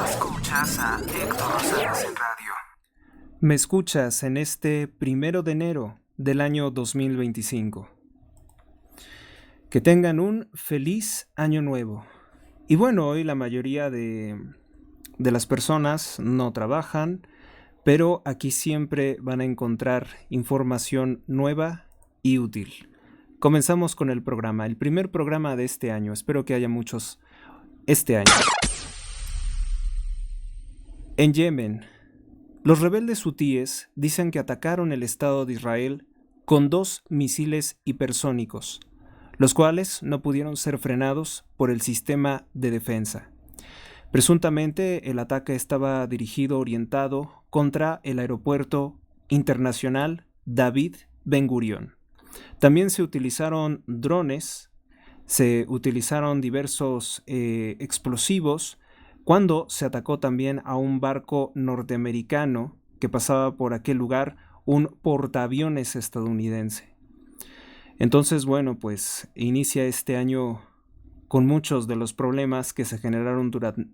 Escuchas a Héctor Rosales en radio. Me escuchas en este 1 de enero del año 2025. Que tengan un feliz año nuevo. Y bueno, hoy la mayoría de las personas no trabajan, pero aquí siempre van a encontrar información nueva y útil. Comenzamos con el programa, el primer programa de este año. Espero que haya muchos este año. En Yemen, los rebeldes hutíes dicen que atacaron el Estado de Israel con 2 misiles hipersónicos, los cuales no pudieron ser frenados por el sistema de defensa. Presuntamente, el ataque estaba orientado contra el aeropuerto internacional David Ben Gurion. También se utilizaron drones, se utilizaron diversos explosivos, cuando se atacó también a un barco norteamericano que pasaba por aquel lugar, un portaaviones estadounidense. Entonces, bueno, pues inicia este año con muchos de los problemas que se generaron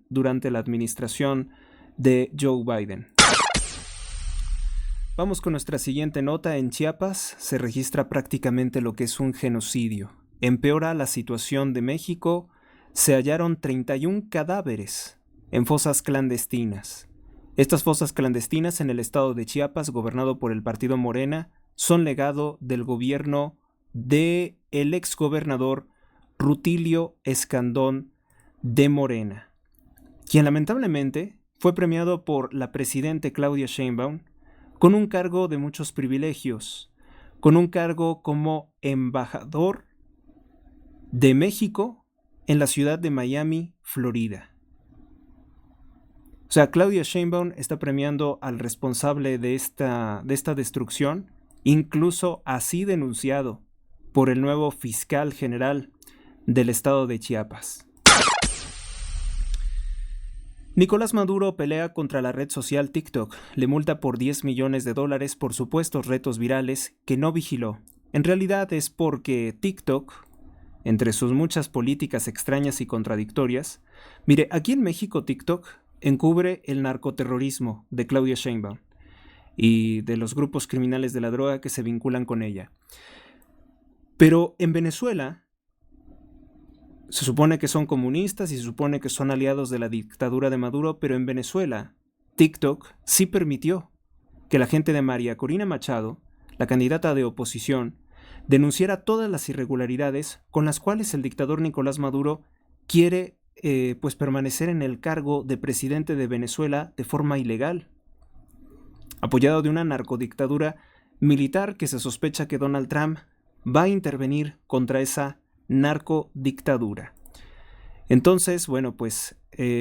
durante la administración de Joe Biden. Vamos con nuestra siguiente nota. En Chiapas se registra prácticamente lo que es un genocidio. Empeora la situación de México. Se hallaron 31 cadáveres en fosas clandestinas. Estas fosas clandestinas en el estado de Chiapas, gobernado por el partido Morena, son legado del gobierno del exgobernador Rutilio Escandón de Morena, quien lamentablemente fue premiado por la presidenta Claudia Sheinbaum con un cargo de muchos privilegios, con un cargo como embajador de México en la ciudad de Miami, Florida. O sea, Claudia Sheinbaum está premiando al responsable de esta destrucción, incluso así denunciado por el nuevo fiscal general del estado de Chiapas. Nicolás Maduro pelea contra la red social TikTok. Le multa por $10 millones por supuestos retos virales que no vigiló. En realidad es porque TikTok, entre sus muchas políticas extrañas y contradictorias, mire, aquí en México TikTok encubre el narcoterrorismo de Claudia Sheinbaum y de los grupos criminales de la droga que se vinculan con ella. Pero en Venezuela se supone que son comunistas y se supone que son aliados de la dictadura de Maduro, pero en Venezuela TikTok sí permitió que la gente de María Corina Machado, la candidata de oposición, denunciara todas las irregularidades con las cuales el dictador Nicolás Maduro quiere pues permanecer en el cargo de presidente de Venezuela de forma ilegal, apoyado de una narcodictadura militar que se sospecha que Donald Trump va a intervenir contra esa narcodictadura. Entonces, bueno, pues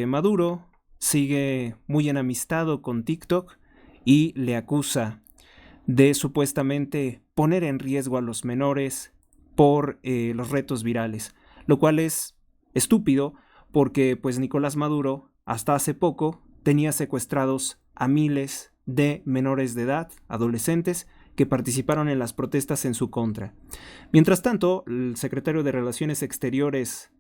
Maduro sigue muy enemistado con TikTok y le acusa de supuestamente poner en riesgo a los menores por los retos virales, lo cual es estúpido porque pues Nicolás Maduro hasta hace poco tenía secuestrados a miles de menores de edad, adolescentes, que participaron en las protestas en su contra. Mientras tanto, el secretario de Relaciones Exteriores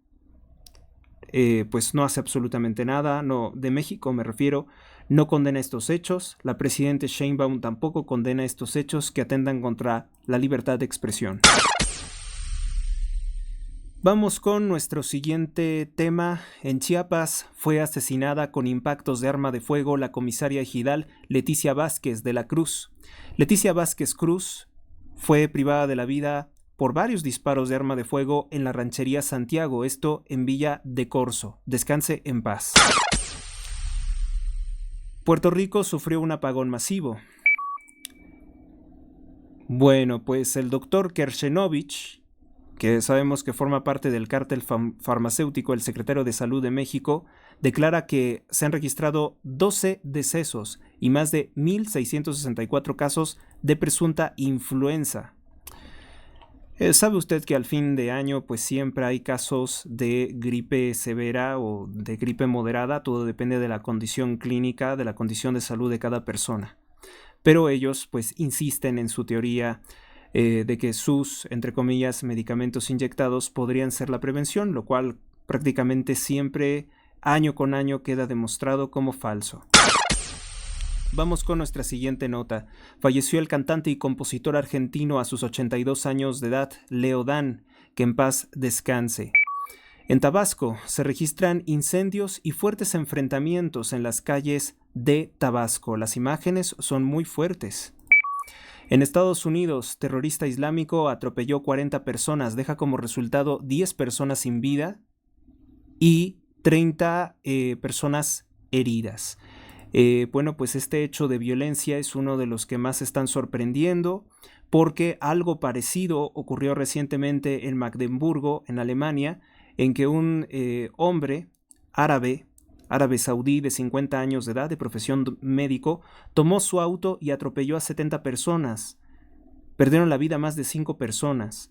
pues no hace absolutamente nada, no, de México me refiero, no condena estos hechos. La presidenta Sheinbaum tampoco condena estos hechos que atentan contra la libertad de expresión. Vamos con nuestro siguiente tema. En Chiapas fue asesinada con impactos de arma de fuego la comisaria ejidal Leticia Vázquez de la Cruz. Leticia Vázquez Cruz fue privada de la vida por varios disparos de arma de fuego en la ranchería Santiago, esto en Villa de Corzo. Descanse en paz. Puerto Rico sufrió un apagón masivo. Bueno, pues el doctor Kershenovich, que sabemos que forma parte del cártel farmacéutico, el secretario de Salud de México, declara que se han registrado 12 decesos y más de 1,664 casos de presunta influenza. ¿Sabe usted que al fin de año pues siempre hay casos de gripe severa o de gripe moderada? Todo depende de la condición clínica, de la condición de salud de cada persona. Pero ellos pues insisten en su teoría de que sus, entre comillas, medicamentos inyectados podrían ser la prevención, lo cual prácticamente siempre año con año queda demostrado como falso. Vamos con nuestra siguiente nota. Falleció el cantante y compositor argentino a sus 82 años de edad, Leo Dan, que en paz descanse. En Tabasco se registran incendios y fuertes enfrentamientos en las calles de Tabasco. Las imágenes son muy fuertes. En Estados Unidos, terrorista islámico atropelló 40 personas, deja como resultado 10 personas sin vida y 30 personas heridas. Bueno, pues este hecho de violencia es uno de los que más están sorprendiendo, porque algo parecido ocurrió recientemente en Magdeburgo, en Alemania, en que un hombre árabe saudí de 50 años de edad, de profesión médico, tomó su auto y atropelló a 70 personas. Perdieron la vida más de 5 personas.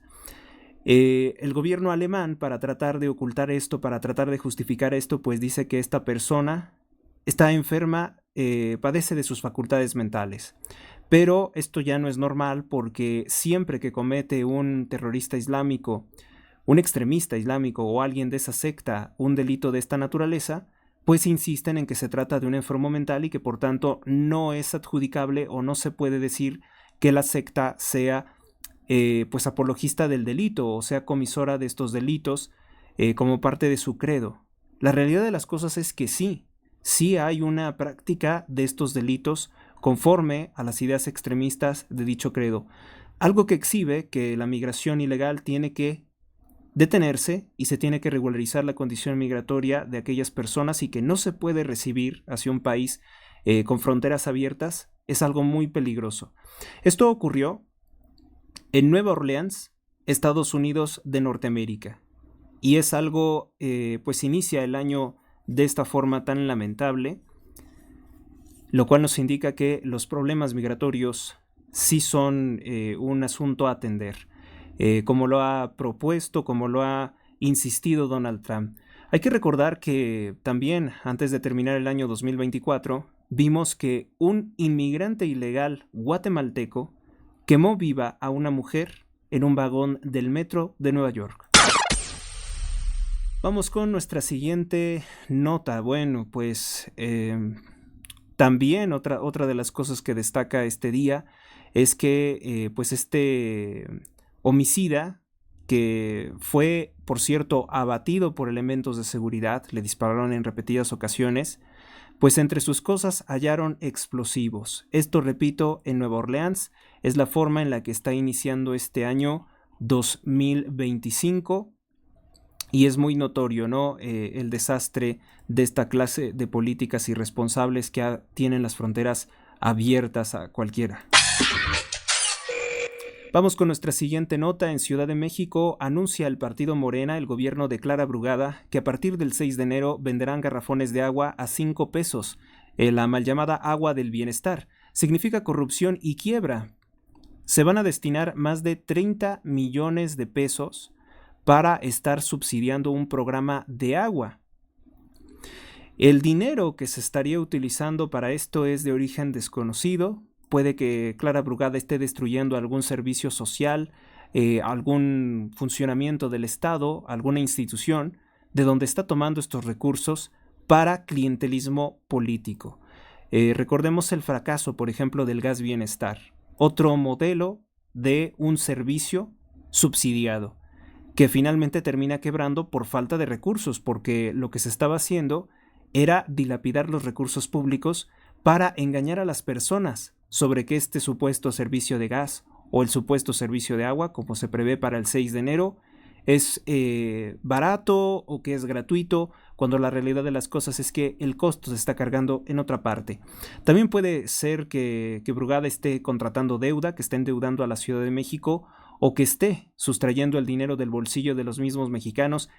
El gobierno alemán, para tratar de ocultar esto, para tratar de justificar esto, pues dice que esta persona está enferma, padece de sus facultades mentales. Pero esto ya no es normal, porque siempre que comete un terrorista islámico, un extremista islámico o alguien de esa secta un delito de esta naturaleza, pues insisten en que se trata de un enfermo mental y que por tanto no es adjudicable o no se puede decir que la secta sea pues apologista del delito o sea comisora de estos delitos como parte de su credo. La realidad de las cosas es que sí hay una práctica de estos delitos conforme a las ideas extremistas de dicho credo, algo que exhibe que la migración ilegal tiene que detenerse y se tiene que regularizar la condición migratoria de aquellas personas y que no se puede recibir hacia un país con fronteras abiertas es algo muy peligroso. Esto ocurrió en Nueva Orleans, Estados Unidos de Norteamérica, y es algo, pues inicia el año de esta forma tan lamentable, lo cual nos indica que los problemas migratorios sí son un asunto a atender. Como lo ha propuesto, como lo ha insistido Donald Trump. Hay que recordar que también, antes de terminar el año 2024, vimos que un inmigrante ilegal guatemalteco quemó viva a una mujer en un vagón del metro de Nueva York. Vamos con nuestra siguiente nota. Bueno, pues también otra de las cosas que destaca este día es que pues este homicida, que fue, por cierto, abatido por elementos de seguridad, le dispararon en repetidas ocasiones, pues entre sus cosas hallaron explosivos. Esto, repito, en Nueva Orleans, es la forma en la que está iniciando este año 2025 y es muy notorio, ¿no? El desastre de esta clase de políticas irresponsables que tienen las fronteras abiertas a cualquiera. Vamos con nuestra siguiente nota. En Ciudad de México anuncia el partido Morena, el gobierno de Clara Brugada, que a partir del 6 de enero venderán garrafones de agua a 5 pesos. La mal llamada agua del bienestar. Significa corrupción y quiebra. Se van a destinar más de 30 millones de pesos para estar subsidiando un programa de agua. El dinero que se estaría utilizando para esto es de origen desconocido. Puede que Clara Brugada esté destruyendo algún servicio social, algún funcionamiento del Estado, alguna institución, de donde está tomando estos recursos para clientelismo político. Recordemos el fracaso, por ejemplo, del gas bienestar, otro modelo de un servicio subsidiado, que finalmente termina quebrando por falta de recursos, porque lo que se estaba haciendo era dilapidar los recursos públicos para engañar a las personas sobre que este supuesto servicio de gas o el supuesto servicio de agua, como se prevé para el 6 de enero, es barato o que es gratuito, cuando la realidad de las cosas es que el costo se está cargando en otra parte. También puede ser que Brugada esté contratando deuda, que esté endeudando a la Ciudad de México o que esté sustrayendo el dinero del bolsillo de los mismos mexicanos,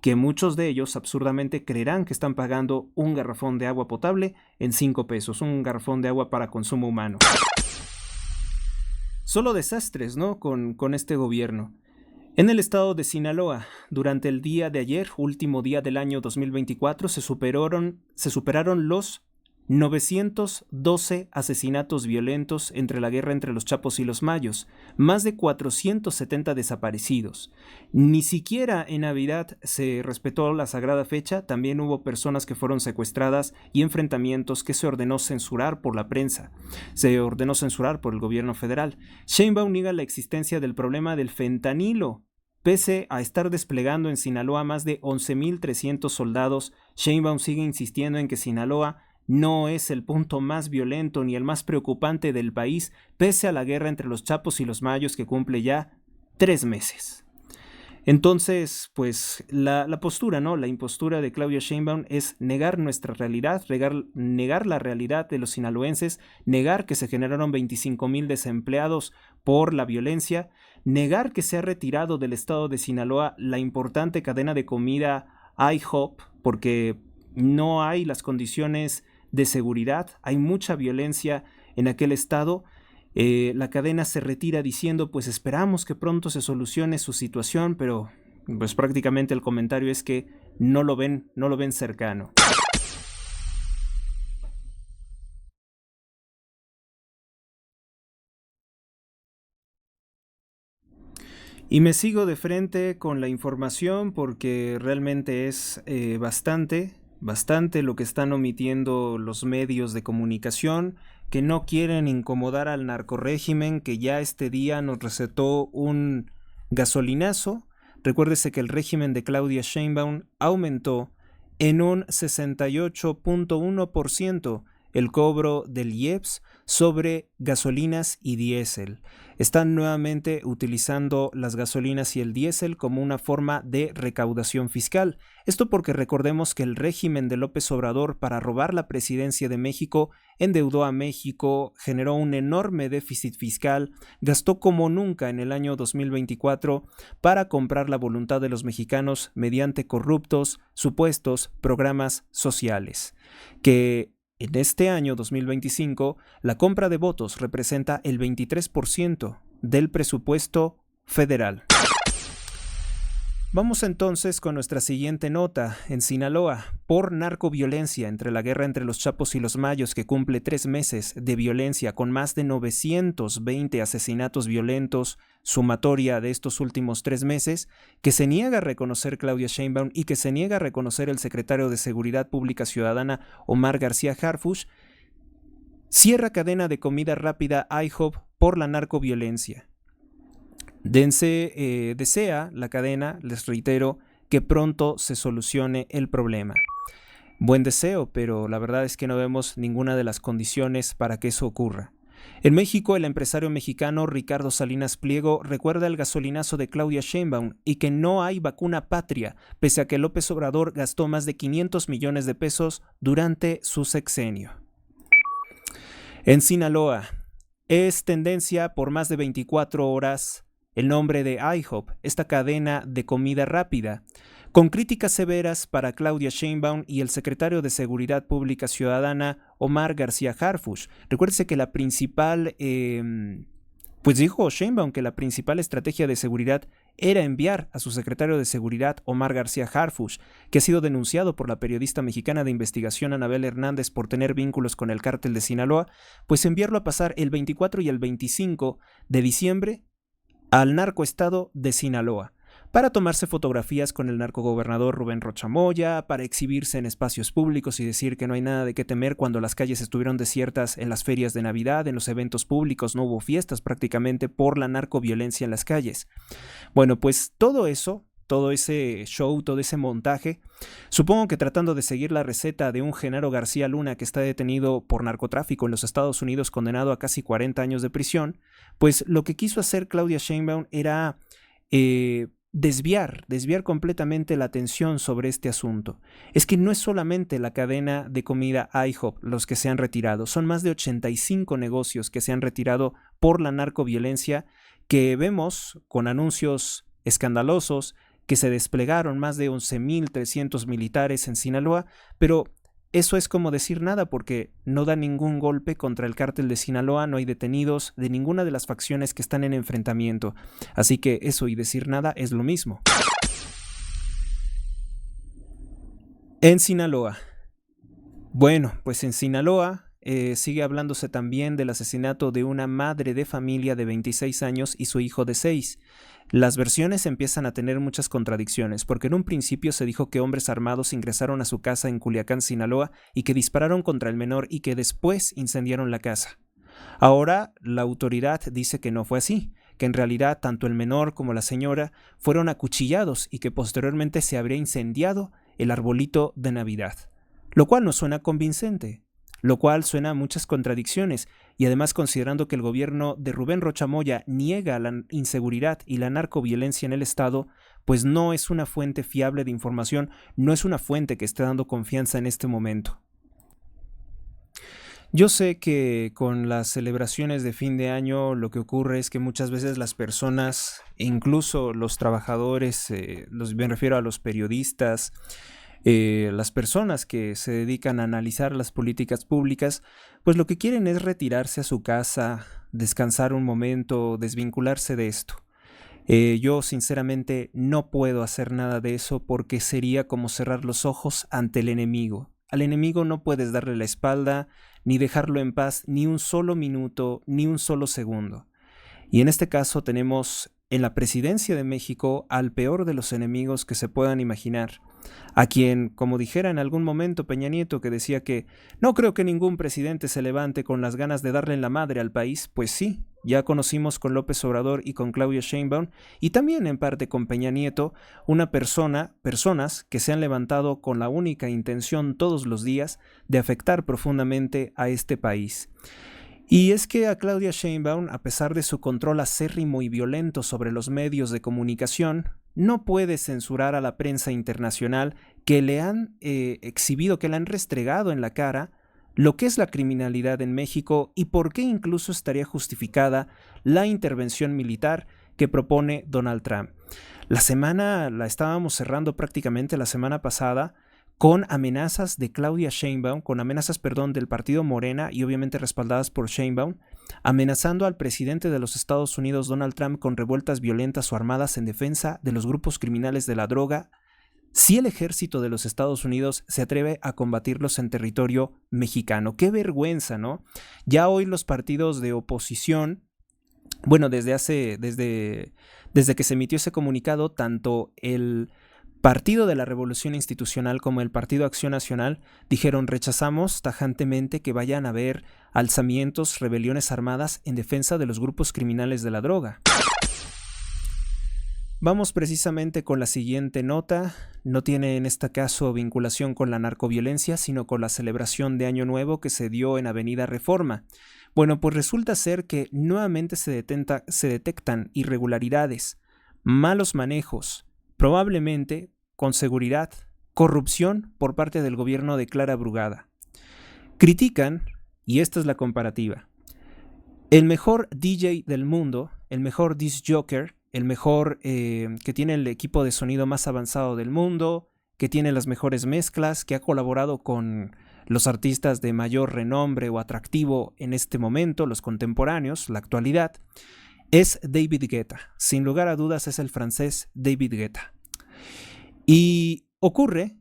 que muchos de ellos absurdamente creerán que están pagando un garrafón de agua potable en 5 pesos, un garrafón de agua para consumo humano. Solo desastres, ¿no? Con este gobierno. En el estado de Sinaloa, durante el día de ayer, último día del año 2024, se superaron los 912 asesinatos violentos entre la guerra entre los Chapos y los Mayos, más de 470 desaparecidos. Ni siquiera en Navidad se respetó la sagrada fecha, también hubo personas que fueron secuestradas y enfrentamientos que se ordenó censurar por la prensa, se ordenó censurar por el gobierno federal. Sheinbaum niega la existencia del problema del fentanilo. Pese a estar desplegando en Sinaloa más de 11,300 soldados, Sheinbaum sigue insistiendo en que Sinaloa no es el punto más violento ni el más preocupante del país, pese a la guerra entre los Chapos y los Mayos que cumple ya 3 meses. Entonces, pues la postura, ¿no? La impostura de Claudia Sheinbaum es negar nuestra realidad, negar la realidad de los sinaloenses, negar que se generaron 25,000 desempleados por la violencia, negar que se ha retirado del estado de Sinaloa la importante cadena de comida IHOP, porque no hay las condiciones de seguridad, hay mucha violencia en aquel estado. La cadena se retira diciendo, pues esperamos que pronto se solucione su situación, pero pues prácticamente el comentario es que no lo ven cercano. Y me sigo de frente con la información porque realmente es bastante lo que están omitiendo los medios de comunicación, que no quieren incomodar al narcorrégimen, que ya este día nos recetó un gasolinazo. Recuérdese que el régimen de Claudia Sheinbaum aumentó en un 68.1% el cobro del IEPS sobre gasolinas y diésel. Están nuevamente utilizando las gasolinas y el diésel como una forma de recaudación fiscal. Esto porque recordemos que el régimen de López Obrador, para robar la presidencia de México, endeudó a México, generó un enorme déficit fiscal, gastó como nunca en el año 2024 para comprar la voluntad de los mexicanos mediante corruptos, supuestos programas sociales, que en este año 2025, la compra de votos representa el 23% del presupuesto federal. Vamos entonces con nuestra siguiente nota. En Sinaloa, por narcoviolencia entre la guerra entre los Chapos y los Mayos, que cumple 3 meses de violencia con más de 920 asesinatos violentos, sumatoria de estos últimos 3 meses, que se niega a reconocer Claudia Sheinbaum y que se niega a reconocer el secretario de Seguridad Pública Ciudadana, Omar García Harfuch, cierra cadena de comida rápida IHOP por la narcoviolencia. Desea la cadena, les reitero, que pronto se solucione el problema. Buen deseo, pero la verdad es que no vemos ninguna de las condiciones para que eso ocurra. En México, el empresario mexicano Ricardo Salinas Pliego recuerda el gasolinazo de Claudia Sheinbaum y que no hay vacuna patria, pese a que López Obrador gastó más de 500 millones de pesos durante su sexenio. En Sinaloa, es tendencia por más de 24 horas el nombre de IHOP, esta cadena de comida rápida, con críticas severas para Claudia Sheinbaum y el secretario de Seguridad Pública Ciudadana, Omar García Harfuch. Recuérdese que la principal, pues dijo Sheinbaum que la principal estrategia de seguridad era enviar a su secretario de Seguridad, Omar García Harfuch, que ha sido denunciado por la periodista mexicana de investigación Anabel Hernández por tener vínculos con el cártel de Sinaloa, pues enviarlo a pasar el 24 y el 25 de diciembre al narcoestado de Sinaloa, para tomarse fotografías con el narcogobernador Rubén Rocha Moya, para exhibirse en espacios públicos y decir que no hay nada de qué temer cuando las calles estuvieron desiertas en las ferias de Navidad, en los eventos públicos, no hubo fiestas prácticamente por la narcoviolencia en las calles. Bueno, pues todo eso, todo ese show, todo ese montaje, supongo que tratando de seguir la receta de un Genaro García Luna que está detenido por narcotráfico en los Estados Unidos, condenado a casi 40 años de prisión, pues lo que quiso hacer Claudia Sheinbaum era desviar completamente la atención sobre este asunto. Es que no es solamente la cadena de comida IHOP los que se han retirado, son más de 85 negocios que se han retirado por la narcoviolencia, que vemos con anuncios escandalosos que se desplegaron más de 11,300 militares en Sinaloa, pero eso es como decir nada porque no da ningún golpe contra el cártel de Sinaloa, no hay detenidos de ninguna de las facciones que están en enfrentamiento. Así que eso y decir nada es lo mismo. En Sinaloa, Bueno, pues en Sinaloa sigue hablándose también del asesinato de una madre de familia de 26 años y su hijo de 6. Las versiones empiezan a tener muchas contradicciones, porque en un principio se dijo que hombres armados ingresaron a su casa en Culiacán, Sinaloa, y que dispararon contra el menor y que después incendiaron la casa. Ahora la autoridad dice que no fue así, que en realidad tanto el menor como la señora fueron acuchillados y que posteriormente se habría incendiado el arbolito de Navidad. Lo cual no suena convincente, lo cual suena a muchas contradicciones, y además considerando que el gobierno de Rubén Rocha Moya niega la inseguridad y la narcoviolencia en el estado, pues no es una fuente fiable de información, no es una fuente que esté dando confianza en este momento. Yo sé que con las celebraciones de fin de año lo que ocurre es que muchas veces las personas, incluso los trabajadores, me refiero a los periodistas, las personas que se dedican a analizar las políticas públicas, pues lo que quieren es retirarse a su casa, descansar un momento, desvincularse de esto. Yo sinceramente no puedo hacer nada de eso porque sería como cerrar los ojos ante el enemigo. Al enemigo no puedes darle la espalda, ni dejarlo en paz ni un solo minuto, ni un solo segundo. Y en este caso tenemos en la presidencia de México al peor de los enemigos que se puedan imaginar, a quien, como dijera en algún momento Peña Nieto, que decía que no creo que ningún presidente se levante con las ganas de darle en la madre al país, pues sí, ya conocimos con López Obrador y con Claudia Sheinbaum, y también en parte con Peña Nieto, personas que se han levantado con la única intención todos los días de afectar profundamente a este país. Y es que a Claudia Sheinbaum, a pesar de su control acérrimo y violento sobre los medios de comunicación, no puede censurar a la prensa internacional que le han exhibido, que le han restregado en la cara lo que es la criminalidad en México y por qué incluso estaría justificada la intervención militar que propone Donald Trump. La semana la estábamos cerrando prácticamente la semana pasada con amenazas de Claudia Sheinbaum, con amenazas, perdón, del partido Morena y obviamente respaldadas por Sheinbaum, amenazando al presidente de los Estados Unidos, Donald Trump, con revueltas violentas o armadas en defensa de los grupos criminales de la droga, si el ejército de los Estados Unidos se atreve a combatirlos en territorio mexicano. ¡Qué vergüenza!, ¿no? Ya hoy los partidos de oposición, bueno, desde que se emitió ese comunicado, tanto el Partido de la Revolución Institucional como el Partido Acción Nacional dijeron: rechazamos tajantemente que vayan a haber alzamientos, rebeliones armadas en defensa de los grupos criminales de la droga. Vamos precisamente con la siguiente nota. No tiene en este caso vinculación con la narcoviolencia, sino con la celebración de Año Nuevo que se dio en Avenida Reforma. Bueno, pues resulta ser que nuevamente se detectan irregularidades, malos manejos, probablemente, con seguridad, corrupción por parte del gobierno de Clara Brugada. Critican, y esta es la comparativa, el mejor DJ del mundo, el mejor disc jockey, el mejor que tiene el equipo de sonido más avanzado del mundo, que tiene las mejores mezclas, que ha colaborado con los artistas de mayor renombre o atractivo en este momento, los contemporáneos, la actualidad, es David Guetta. Sin lugar a dudas es el francés David Guetta. Y ocurre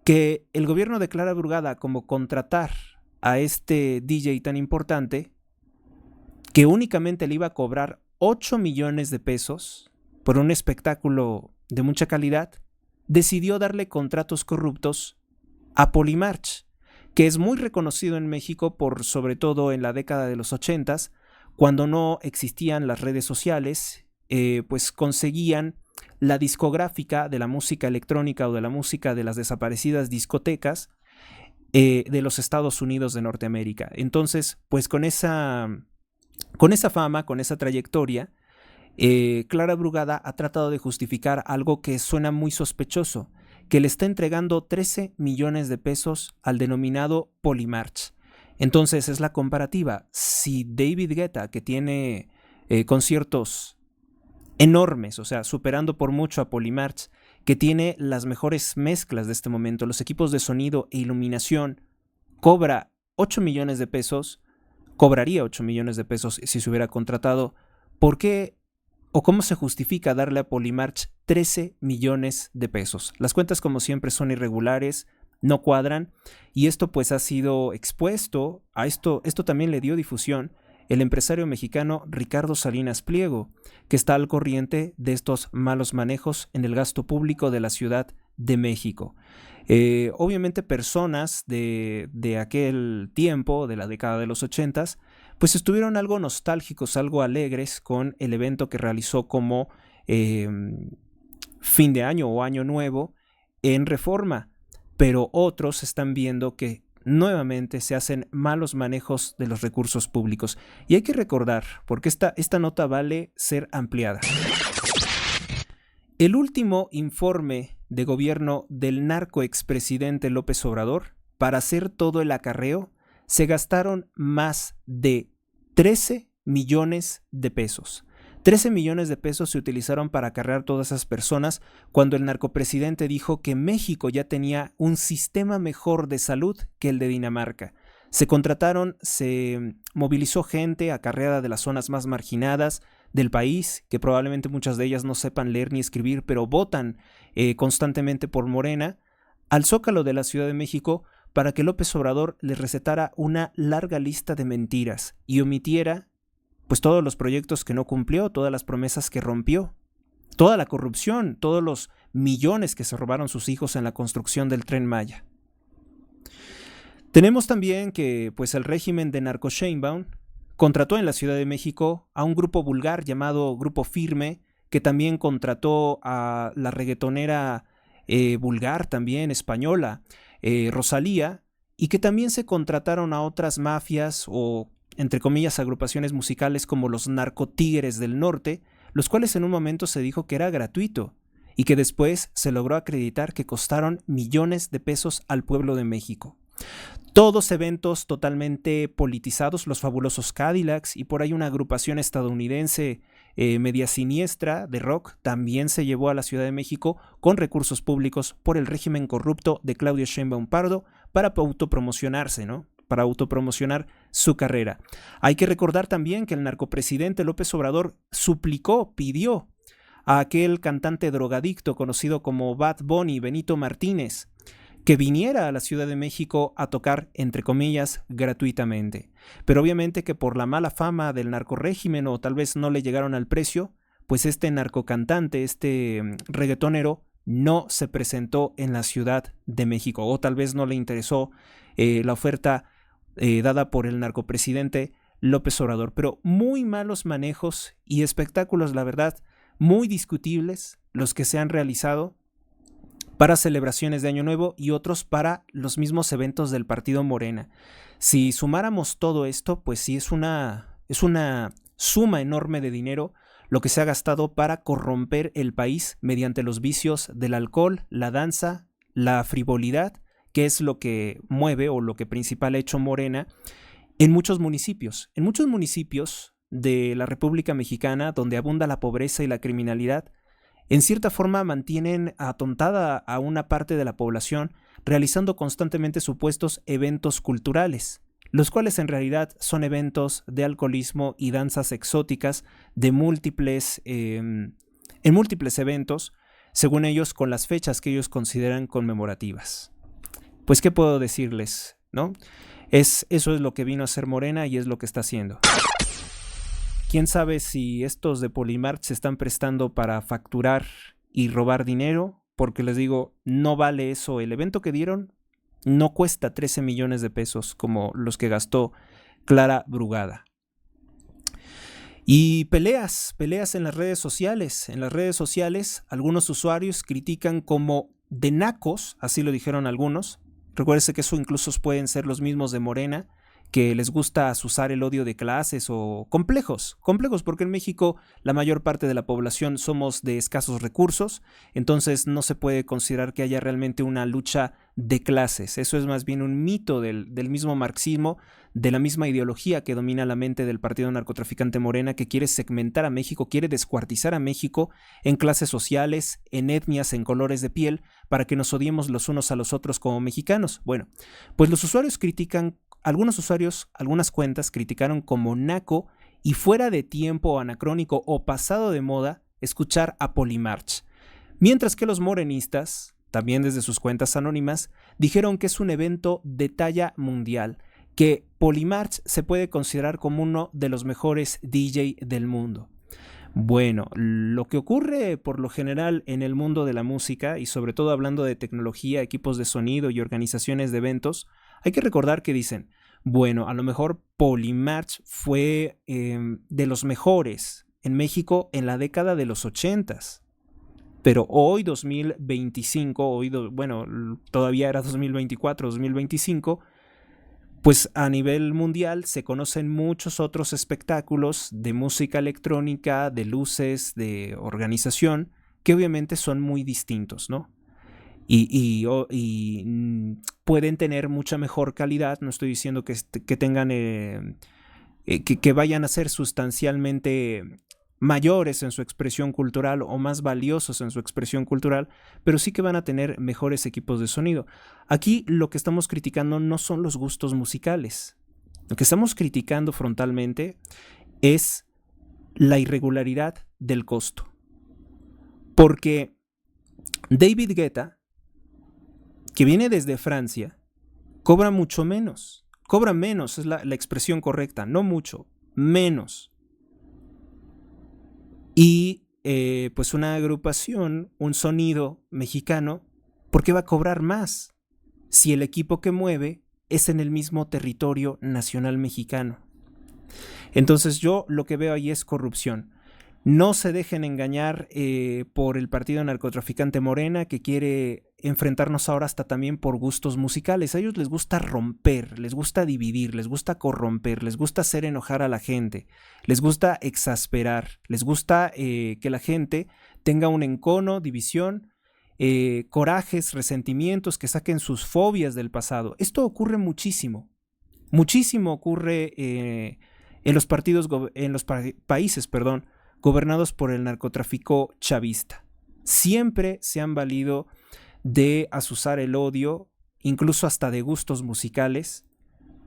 que el gobierno de Clara Brugada, como contratar a este DJ tan importante, que únicamente le iba a cobrar 8 millones de pesos por un espectáculo de mucha calidad, decidió darle contratos corruptos a Polymarch, que es muy reconocido en México por, sobre todo en la década de los 80s, cuando no existían las redes sociales, pues conseguían la discográfica de la música electrónica o de la música de las desaparecidas discotecas de los Estados Unidos de Norteamérica. Entonces, pues con esa fama, con esa trayectoria, Clara Brugada ha tratado de justificar algo que suena muy sospechoso, que le está entregando 13 millones de pesos al denominado Polymarch. Entonces es la comparativa. Si David Guetta, que tiene conciertos enormes, o sea, superando por mucho a Polymarch, que tiene las mejores mezclas de este momento, los equipos de sonido e iluminación, cobra 8 millones de pesos, cobraría 8 millones de pesos si se hubiera contratado. ¿Por qué o cómo se justifica darle a Polymarch 13 millones de pesos? Las cuentas, como siempre, son irregulares, no cuadran, y esto pues ha sido expuesto, esto también le dio difusión el empresario mexicano Ricardo Salinas Pliego, que está al corriente de estos malos manejos en el gasto público de la Ciudad de México. Obviamente personas de aquel tiempo, de la década de los 80s, pues estuvieron algo nostálgicos, algo alegres con el evento que realizó como fin de año o año nuevo en Reforma, pero otros están viendo que nuevamente se hacen malos manejos de los recursos públicos. Y hay que recordar, porque esta nota vale ser ampliada. El último informe de gobierno del narco expresidente López Obrador, para hacer todo el acarreo, se gastaron más de 13 millones de pesos. 13 millones de pesos se utilizaron para acarrear todas esas personas cuando el narcopresidente dijo que México ya tenía un sistema mejor de salud que el de Dinamarca. Se movilizó gente acarreada de las zonas más marginadas del país, que probablemente muchas de ellas no sepan leer ni escribir, pero votan constantemente por Morena, al Zócalo de la Ciudad de México para que López Obrador les recetara una larga lista de mentiras y omitiera pues todos los proyectos que no cumplió, todas las promesas que rompió, toda la corrupción, todos los millones que se robaron sus hijos en la construcción del Tren Maya. Tenemos también que pues el régimen de Narco Sheinbaum contrató en la Ciudad de México a un grupo vulgar llamado Grupo Firme, que también contrató a la reggaetonera vulgar también española, Rosalía, y que también se contrataron a otras mafias o entre comillas agrupaciones musicales como los Narcotigres del Norte, los cuales en un momento se dijo que era gratuito y que después se logró acreditar que costaron millones de pesos al pueblo de México. Todos eventos totalmente politizados, los fabulosos Cadillacs, y por ahí una agrupación estadounidense media siniestra de rock también se llevó a la Ciudad de México con recursos públicos por el régimen corrupto de Claudio Sheinbaum Pardo para autopromocionarse, ¿no? Para autopromocionar su carrera. Hay que recordar también que el narcopresidente López Obrador pidió a aquel cantante drogadicto conocido como Bad Bunny, Benito Martínez, que viniera a la Ciudad de México a tocar, entre comillas, gratuitamente. Pero obviamente que por la mala fama del narcorrégimen o tal vez no le llegaron al precio, pues este narcocantante, este reggaetonero, no se presentó en la Ciudad de México o tal vez no le interesó la oferta dada por el narcopresidente López Obrador. Pero muy malos manejos y espectáculos, la verdad, muy discutibles los que se han realizado para celebraciones de Año Nuevo y otros para los mismos eventos del partido Morena. Si sumáramos todo esto, pues sí es una suma enorme de dinero lo que se ha gastado para corromper el país mediante los vicios del alcohol, la danza, la frivolidad, que es lo que mueve o lo que principal ha hecho Morena en muchos municipios. En muchos municipios de la República Mexicana, donde abunda la pobreza y la criminalidad, en cierta forma mantienen atontada a una parte de la población realizando constantemente supuestos eventos culturales, los cuales en realidad son eventos de alcoholismo y danzas exóticas en múltiples eventos, según ellos, con las fechas que ellos consideran conmemorativas. Pues, ¿qué puedo decirles? ¿No? Eso es lo que vino a hacer Morena y es lo que está haciendo. ¿Quién sabe si estos de Polimart se están prestando para facturar y robar dinero? Porque les digo, no vale eso. El evento que dieron no cuesta 13 millones de pesos como los que gastó Clara Brugada. Y peleas en las redes sociales. En las redes sociales, algunos usuarios critican como de nacos, así lo dijeron algunos. Recuérdese que eso incluso pueden ser los mismos de Morena, que les gusta asusar el odio de clases o complejos, porque en México la mayor parte de la población somos de escasos recursos, entonces no se puede considerar que haya realmente una lucha de clases. Eso es más bien un mito del mismo marxismo, de la misma ideología que domina la mente del partido narcotraficante Morena, que quiere segmentar a México, quiere descuartizar a México en clases sociales, en etnias, en colores de piel, para que nos odiemos los unos a los otros como mexicanos. Bueno, pues los usuarios critican. Algunos usuarios, algunas cuentas criticaron como naco y fuera de tiempo, anacrónico o pasado de moda escuchar a Polymarch, mientras que los morenistas también desde sus cuentas anónimas, dijeron que es un evento de talla mundial, que Polymarch se puede considerar como uno de los mejores DJ del mundo. Bueno, lo que ocurre por lo general en el mundo de la música, y sobre todo hablando de tecnología, equipos de sonido y organizaciones de eventos, hay que recordar que dicen, bueno, a lo mejor Polymarch fue de los mejores en México en la década de los 80s. Pero hoy, 2025, todavía era 2024, 2025, pues a nivel mundial se conocen muchos otros espectáculos de música electrónica, de luces, de organización, que obviamente son muy distintos, ¿no? Pueden tener mucha mejor calidad, no estoy diciendo que tengan, que vayan a ser sustancialmente mayores en su expresión cultural o más valiosos en su expresión cultural, pero sí que van a tener mejores equipos de sonido. Aquí lo que estamos criticando no son los gustos musicales. Lo que estamos criticando frontalmente es la irregularidad del costo. Porque David Guetta, que viene desde Francia, cobra mucho menos. Cobra menos, es la expresión correcta, no mucho, menos. Y pues una agrupación, un sonido mexicano, ¿por qué va a cobrar más si el equipo que mueve es en el mismo territorio nacional mexicano? Entonces yo lo que veo ahí es corrupción. No se dejen engañar por el partido narcotraficante Morena, que quiere enfrentarnos ahora hasta también por gustos musicales. A ellos les gusta romper, les gusta dividir, les gusta corromper, les gusta hacer enojar a la gente, les gusta exasperar, les gusta que la gente tenga un encono, división, corajes, resentimientos, que saquen sus fobias del pasado. Esto ocurre muchísimo. Muchísimo ocurre en los países, gobernados por el narcotráfico chavista. Siempre se han valido de azuzar el odio, incluso hasta de gustos musicales,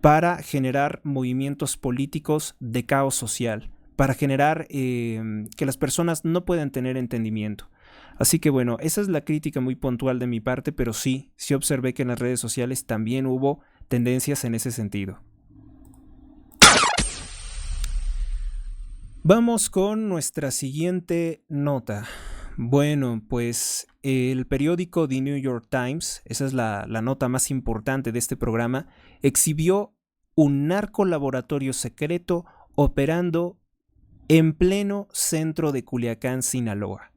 para generar movimientos políticos de caos social, para generar que las personas no puedan tener entendimiento. Así que bueno, esa es la crítica muy puntual de mi parte, pero sí observé que en las redes sociales también hubo tendencias en ese sentido. Vamos con nuestra siguiente nota. Bueno, pues el periódico The New York Times, esa es la nota más importante de este programa, exhibió un narcolaboratorio secreto operando en pleno centro de Culiacán, Sinaloa.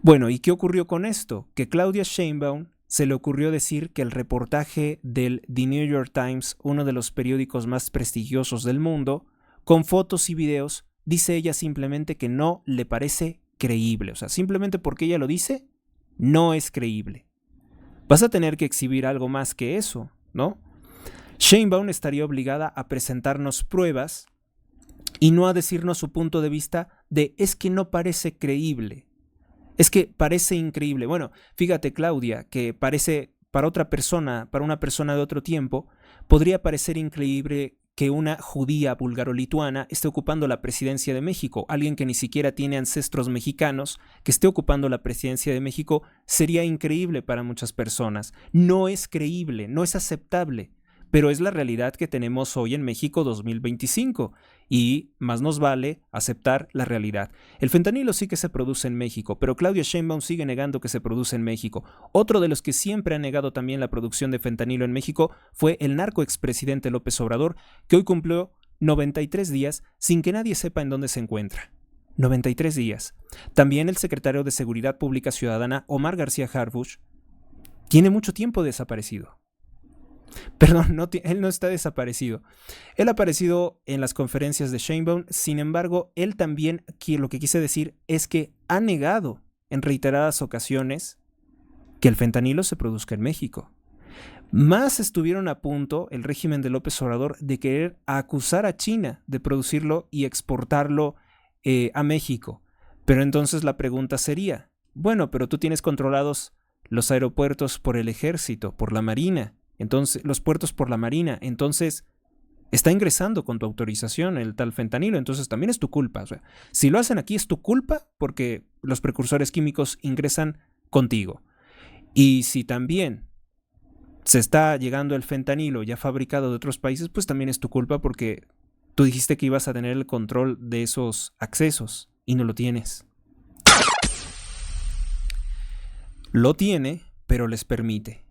Bueno, ¿y qué ocurrió con esto? Que Claudia Sheinbaum se le ocurrió decir que el reportaje del The New York Times, uno de los periódicos más prestigiosos del mundo, con fotos y videos, dice ella simplemente que no le parece creíble. O sea, simplemente porque ella lo dice, no es creíble. Vas a tener que exhibir algo más que eso, ¿no? Sheinbaum estaría obligada a presentarnos pruebas y no a decirnos su punto de vista de es que no parece creíble. Es que parece increíble. Bueno, fíjate, Claudia, que parece para otra persona, para una persona de otro tiempo, podría parecer increíble que una judía búlgaro-lituana esté ocupando la presidencia de México. Alguien que ni siquiera tiene ancestros mexicanos que esté ocupando la presidencia de México sería increíble para muchas personas. No es creíble, no es aceptable, pero es la realidad que tenemos hoy en México 2025 y más nos vale aceptar la realidad. El fentanilo sí que se produce en México, pero Claudia Sheinbaum sigue negando que se produce en México. Otro de los que siempre ha negado también la producción de fentanilo en México fue el narco expresidente López Obrador, que hoy cumplió 93 días sin que nadie sepa en dónde se encuentra. 93 días. También el secretario de Seguridad Pública Ciudadana, Omar García Harfuch, tiene mucho tiempo desaparecido. Perdón, él no está desaparecido. Él ha aparecido en las conferencias de Sheinbaum, sin embargo, él también, lo que quise decir es que ha negado en reiteradas ocasiones que el fentanilo se produzca en México. Más estuvieron a punto el régimen de López Obrador de querer acusar a China de producirlo y exportarlo a México. Pero entonces la pregunta sería, bueno, pero tú tienes controlados los aeropuertos por el ejército, por la marina, entonces los puertos por la marina, entonces está ingresando con tu autorización el tal fentanilo, entonces también es tu culpa. O sea, si lo hacen aquí es tu culpa porque los precursores químicos ingresan contigo. Y si también se está llegando el fentanilo ya fabricado de otros países, pues también es tu culpa porque tú dijiste que ibas a tener el control de esos accesos y no lo tienes. Lo tiene, pero les permite.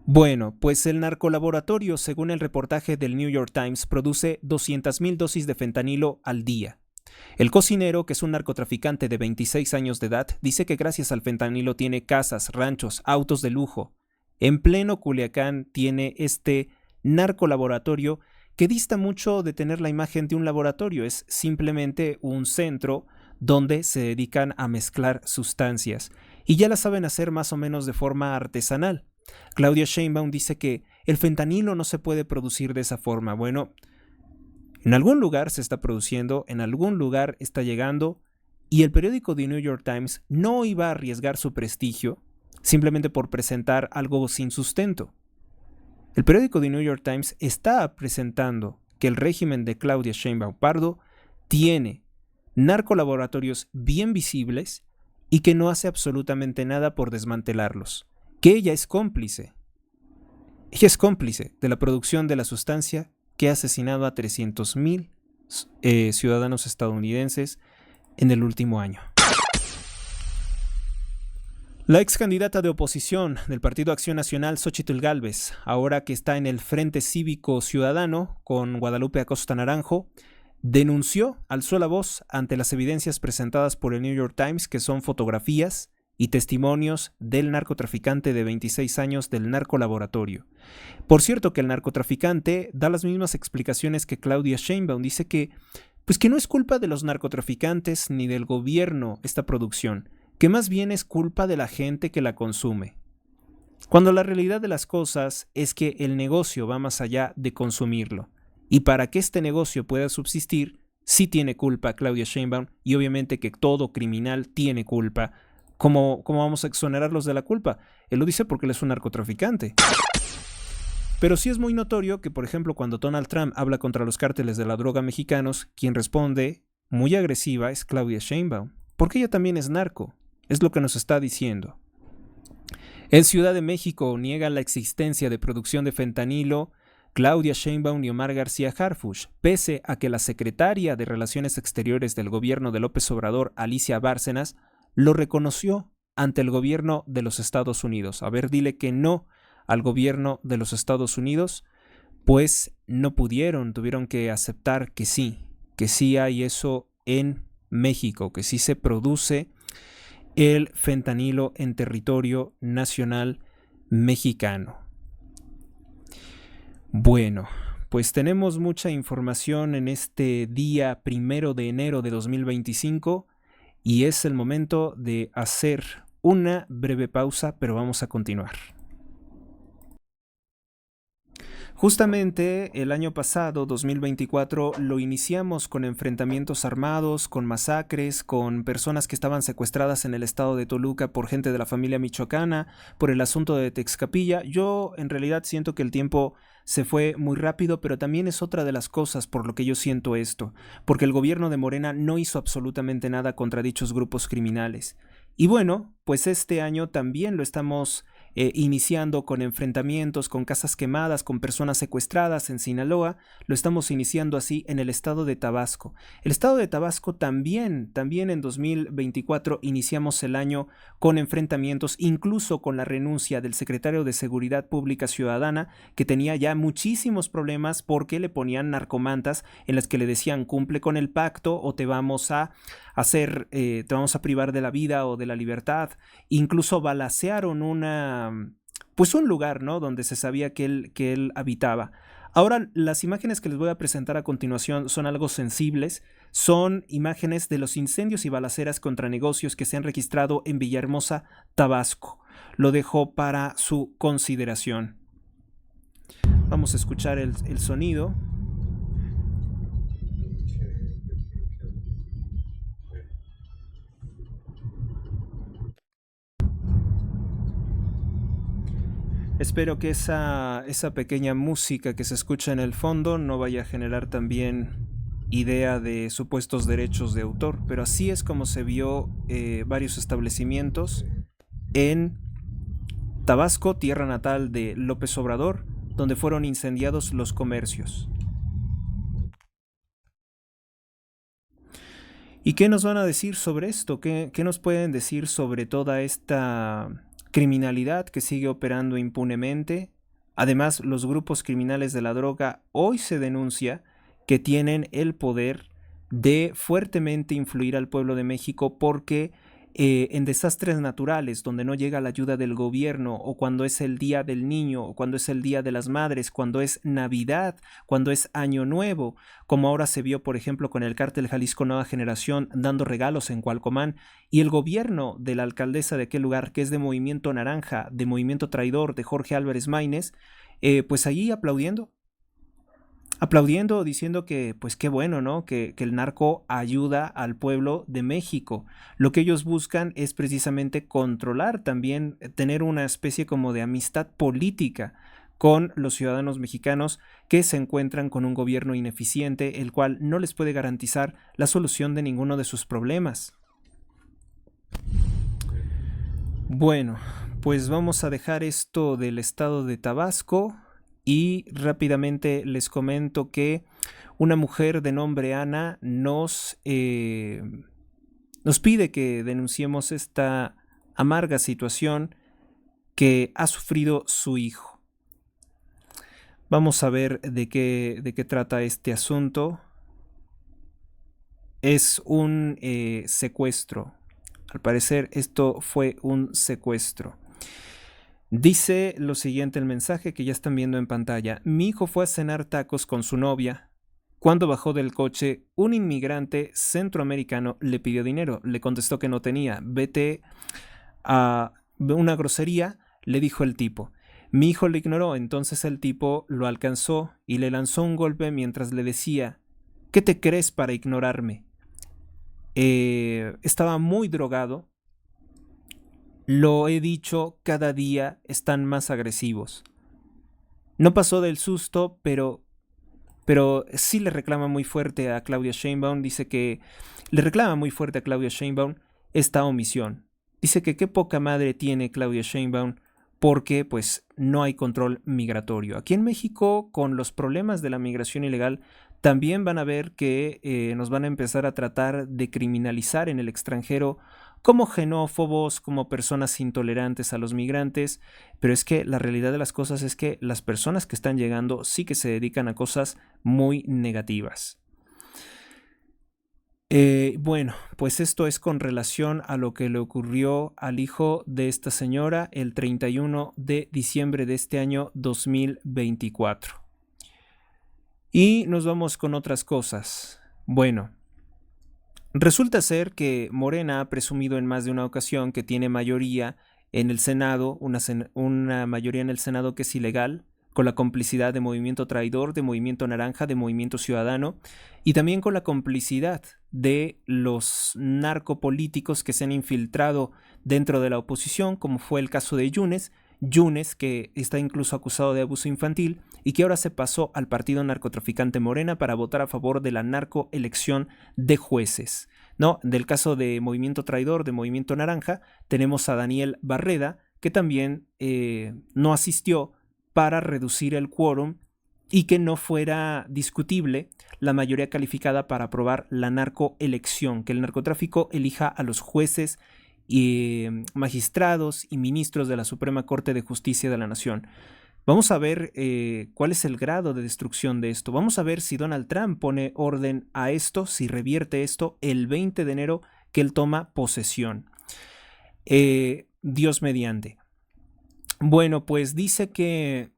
Bueno, pues el narcolaboratorio, según el reportaje del New York Times, produce 200,000 dosis de fentanilo al día. El cocinero, que es un narcotraficante de 26 años de edad, dice que gracias al fentanilo tiene casas, ranchos, autos de lujo. En pleno Culiacán tiene este narcolaboratorio que dista mucho de tener la imagen de un laboratorio, es simplemente un centro donde se dedican a mezclar sustancias y ya la saben hacer más o menos de forma artesanal. Claudia Sheinbaum dice que el fentanilo no se puede producir de esa forma. Bueno, en algún lugar se está produciendo, en algún lugar está llegando, y el periódico The New York Times no iba a arriesgar su prestigio simplemente por presentar algo sin sustento. El periódico The New York Times está presentando que el régimen de Claudia Sheinbaum Pardo tiene narcolaboratorios bien visibles y que no hace absolutamente nada por desmantelarlos, que ella es cómplice. Ella es cómplice de la producción de la sustancia que ha asesinado a 300,000 ciudadanos estadounidenses en el último año. La ex candidata de oposición del Partido Acción Nacional, Xóchitl Gálvez, ahora que está en el Frente Cívico Ciudadano con Guadalupe Acosta Naranjo, alzó la voz ante las evidencias presentadas por el New York Times, que son fotografías y testimonios del narcotraficante de 26 años del narcolaboratorio. Por cierto, que el narcotraficante da las mismas explicaciones que Claudia Sheinbaum. Dice que no es culpa de los narcotraficantes ni del gobierno esta producción, que más bien es culpa de la gente que la consume. Cuando la realidad de las cosas es que el negocio va más allá de consumirlo. Y para que este negocio pueda subsistir, sí tiene culpa Claudia Sheinbaum, y obviamente que todo criminal tiene culpa. ¿Cómo vamos a exonerarlos de la culpa? Él lo dice porque él es un narcotraficante. Pero sí es muy notorio que, por ejemplo, cuando Donald Trump habla contra los cárteles de la droga mexicanos, quien responde muy agresiva es Claudia Sheinbaum, porque ella también es narco, es lo que nos está diciendo. En Ciudad de México niegan la existencia de producción de fentanilo Claudia Sheinbaum y Omar García Harfuch, pese a que la secretaria de Relaciones Exteriores del gobierno de López Obrador, Alicia Bárcenas, lo reconoció ante el gobierno de los Estados Unidos. A ver, dile que no al gobierno de los Estados Unidos, pues no pudieron, tuvieron que aceptar que sí hay eso en México, que sí se produce el fentanilo en territorio nacional mexicano. Bueno, pues tenemos mucha información en este día 1 de enero de 2025 y es el momento de hacer una breve pausa, pero vamos a continuar. Justamente el año pasado, 2024, lo iniciamos con enfrentamientos armados, con masacres, con personas que estaban secuestradas en el estado de Toluca por gente de la familia michoacana, por el asunto de Texcapilla. Yo en realidad siento que el tiempo se fue muy rápido, pero también es otra de las cosas por lo que yo siento esto, porque el gobierno de Morena no hizo absolutamente nada contra dichos grupos criminales. Y bueno, pues este año también lo estamos iniciando con enfrentamientos, con casas quemadas, con personas secuestradas en Sinaloa. Lo estamos iniciando así en el estado de Tabasco. El estado de Tabasco también en 2024 iniciamos el año con enfrentamientos, incluso con la renuncia del secretario de Seguridad Pública Ciudadana, que tenía ya muchísimos problemas porque le ponían narcomantas en las que le decían cumple con el pacto o te vamos a te vamos a privar de la vida o de la libertad. Incluso balacearon un lugar, ¿no?, donde se sabía que él habitaba. Ahora, las imágenes que les voy a presentar a continuación son algo sensibles. Son imágenes de los incendios y balaceras contra negocios que se han registrado en Villahermosa, Tabasco. Lo dejo para su consideración. Vamos a escuchar el sonido. Espero que esa pequeña música que se escucha en el fondo no vaya a generar también idea de supuestos derechos de autor, pero así es como se vio varios establecimientos en Tabasco, tierra natal de López Obrador, donde fueron incendiados los comercios. ¿Y qué nos van a decir sobre esto? ¿Qué nos pueden decir sobre toda esta criminalidad que sigue operando impunemente? Además, los grupos criminales de la droga hoy se denuncia que tienen el poder de fuertemente influir al pueblo de México porque en desastres naturales donde no llega la ayuda del gobierno, o cuando es el Día del Niño, o cuando es el Día de las Madres, cuando es Navidad, cuando es Año Nuevo, como ahora se vio por ejemplo con el cártel Jalisco Nueva Generación dando regalos en Cualcomán, y el gobierno de la alcaldesa de aquel lugar, que es de Movimiento Naranja, de Movimiento Traidor, de Jorge Álvarez Maínez, pues allí aplaudiendo, diciendo que pues qué bueno, ¿no? Que el narco ayuda al pueblo de México. Lo que ellos buscan es precisamente controlar, también tener una especie como de amistad política con los ciudadanos mexicanos que se encuentran con un gobierno ineficiente, el cual no les puede garantizar la solución de ninguno de sus problemas. Bueno, pues vamos a dejar esto del estado de Tabasco y rápidamente les comento que una mujer de nombre Ana nos pide que denunciemos esta amarga situación que ha sufrido su hijo. Vamos a ver de qué trata este asunto. Es un secuestro. Al parecer esto fue un secuestro. Dice lo siguiente el mensaje que ya están viendo en pantalla. Mi hijo fue a cenar tacos con su novia. Cuando bajó del coche, un inmigrante centroamericano le pidió dinero. Le contestó que no tenía. Vete a una grosería, le dijo el tipo. Mi hijo le ignoró, entonces el tipo lo alcanzó y le lanzó un golpe mientras le decía: ¿qué te crees para ignorarme? Estaba muy drogado. Lo he dicho, cada día están más agresivos. No pasó del susto, pero sí le reclama muy fuerte a Claudia Sheinbaum. Dice que le reclama muy fuerte a Claudia Sheinbaum esta omisión. Dice que qué poca madre tiene Claudia Sheinbaum porque pues no hay control migratorio. Aquí en México, con los problemas de la migración ilegal, también van a ver que nos van a empezar a tratar de criminalizar en el extranjero como xenófobos, como personas intolerantes a los migrantes, pero es que la realidad de las cosas es que las personas que están llegando sí que se dedican a cosas muy negativas. Bueno, pues esto es con relación a lo que le ocurrió al hijo de esta señora el 31 de diciembre de este año 2024. Y nos vamos con otras cosas. Bueno, resulta ser que Morena ha presumido en más de una ocasión que tiene mayoría en el Senado, una mayoría en el Senado que es ilegal, con la complicidad de Movimiento Traidor, de Movimiento Naranja, de Movimiento Ciudadano, y también con la complicidad de los narcopolíticos que se han infiltrado dentro de la oposición, como fue el caso de Yunes, que está incluso acusado de abuso infantil y que ahora se pasó al partido narcotraficante Morena para votar a favor de la narcoelección de jueces. ¿No? Del caso de Movimiento Traidor, de Movimiento Naranja, tenemos a Daniel Barreda, que también no asistió para reducir el quórum y que no fuera discutible la mayoría calificada para aprobar la narcoelección, que el narcotráfico elija a los jueces y magistrados y ministros de la Suprema Corte de Justicia de la Nación. Vamos a ver cuál es el grado de destrucción de esto. Vamos a ver si Donald Trump pone orden a esto, si revierte esto el 20 de enero que él toma posesión. Dios mediante. Bueno, pues dice que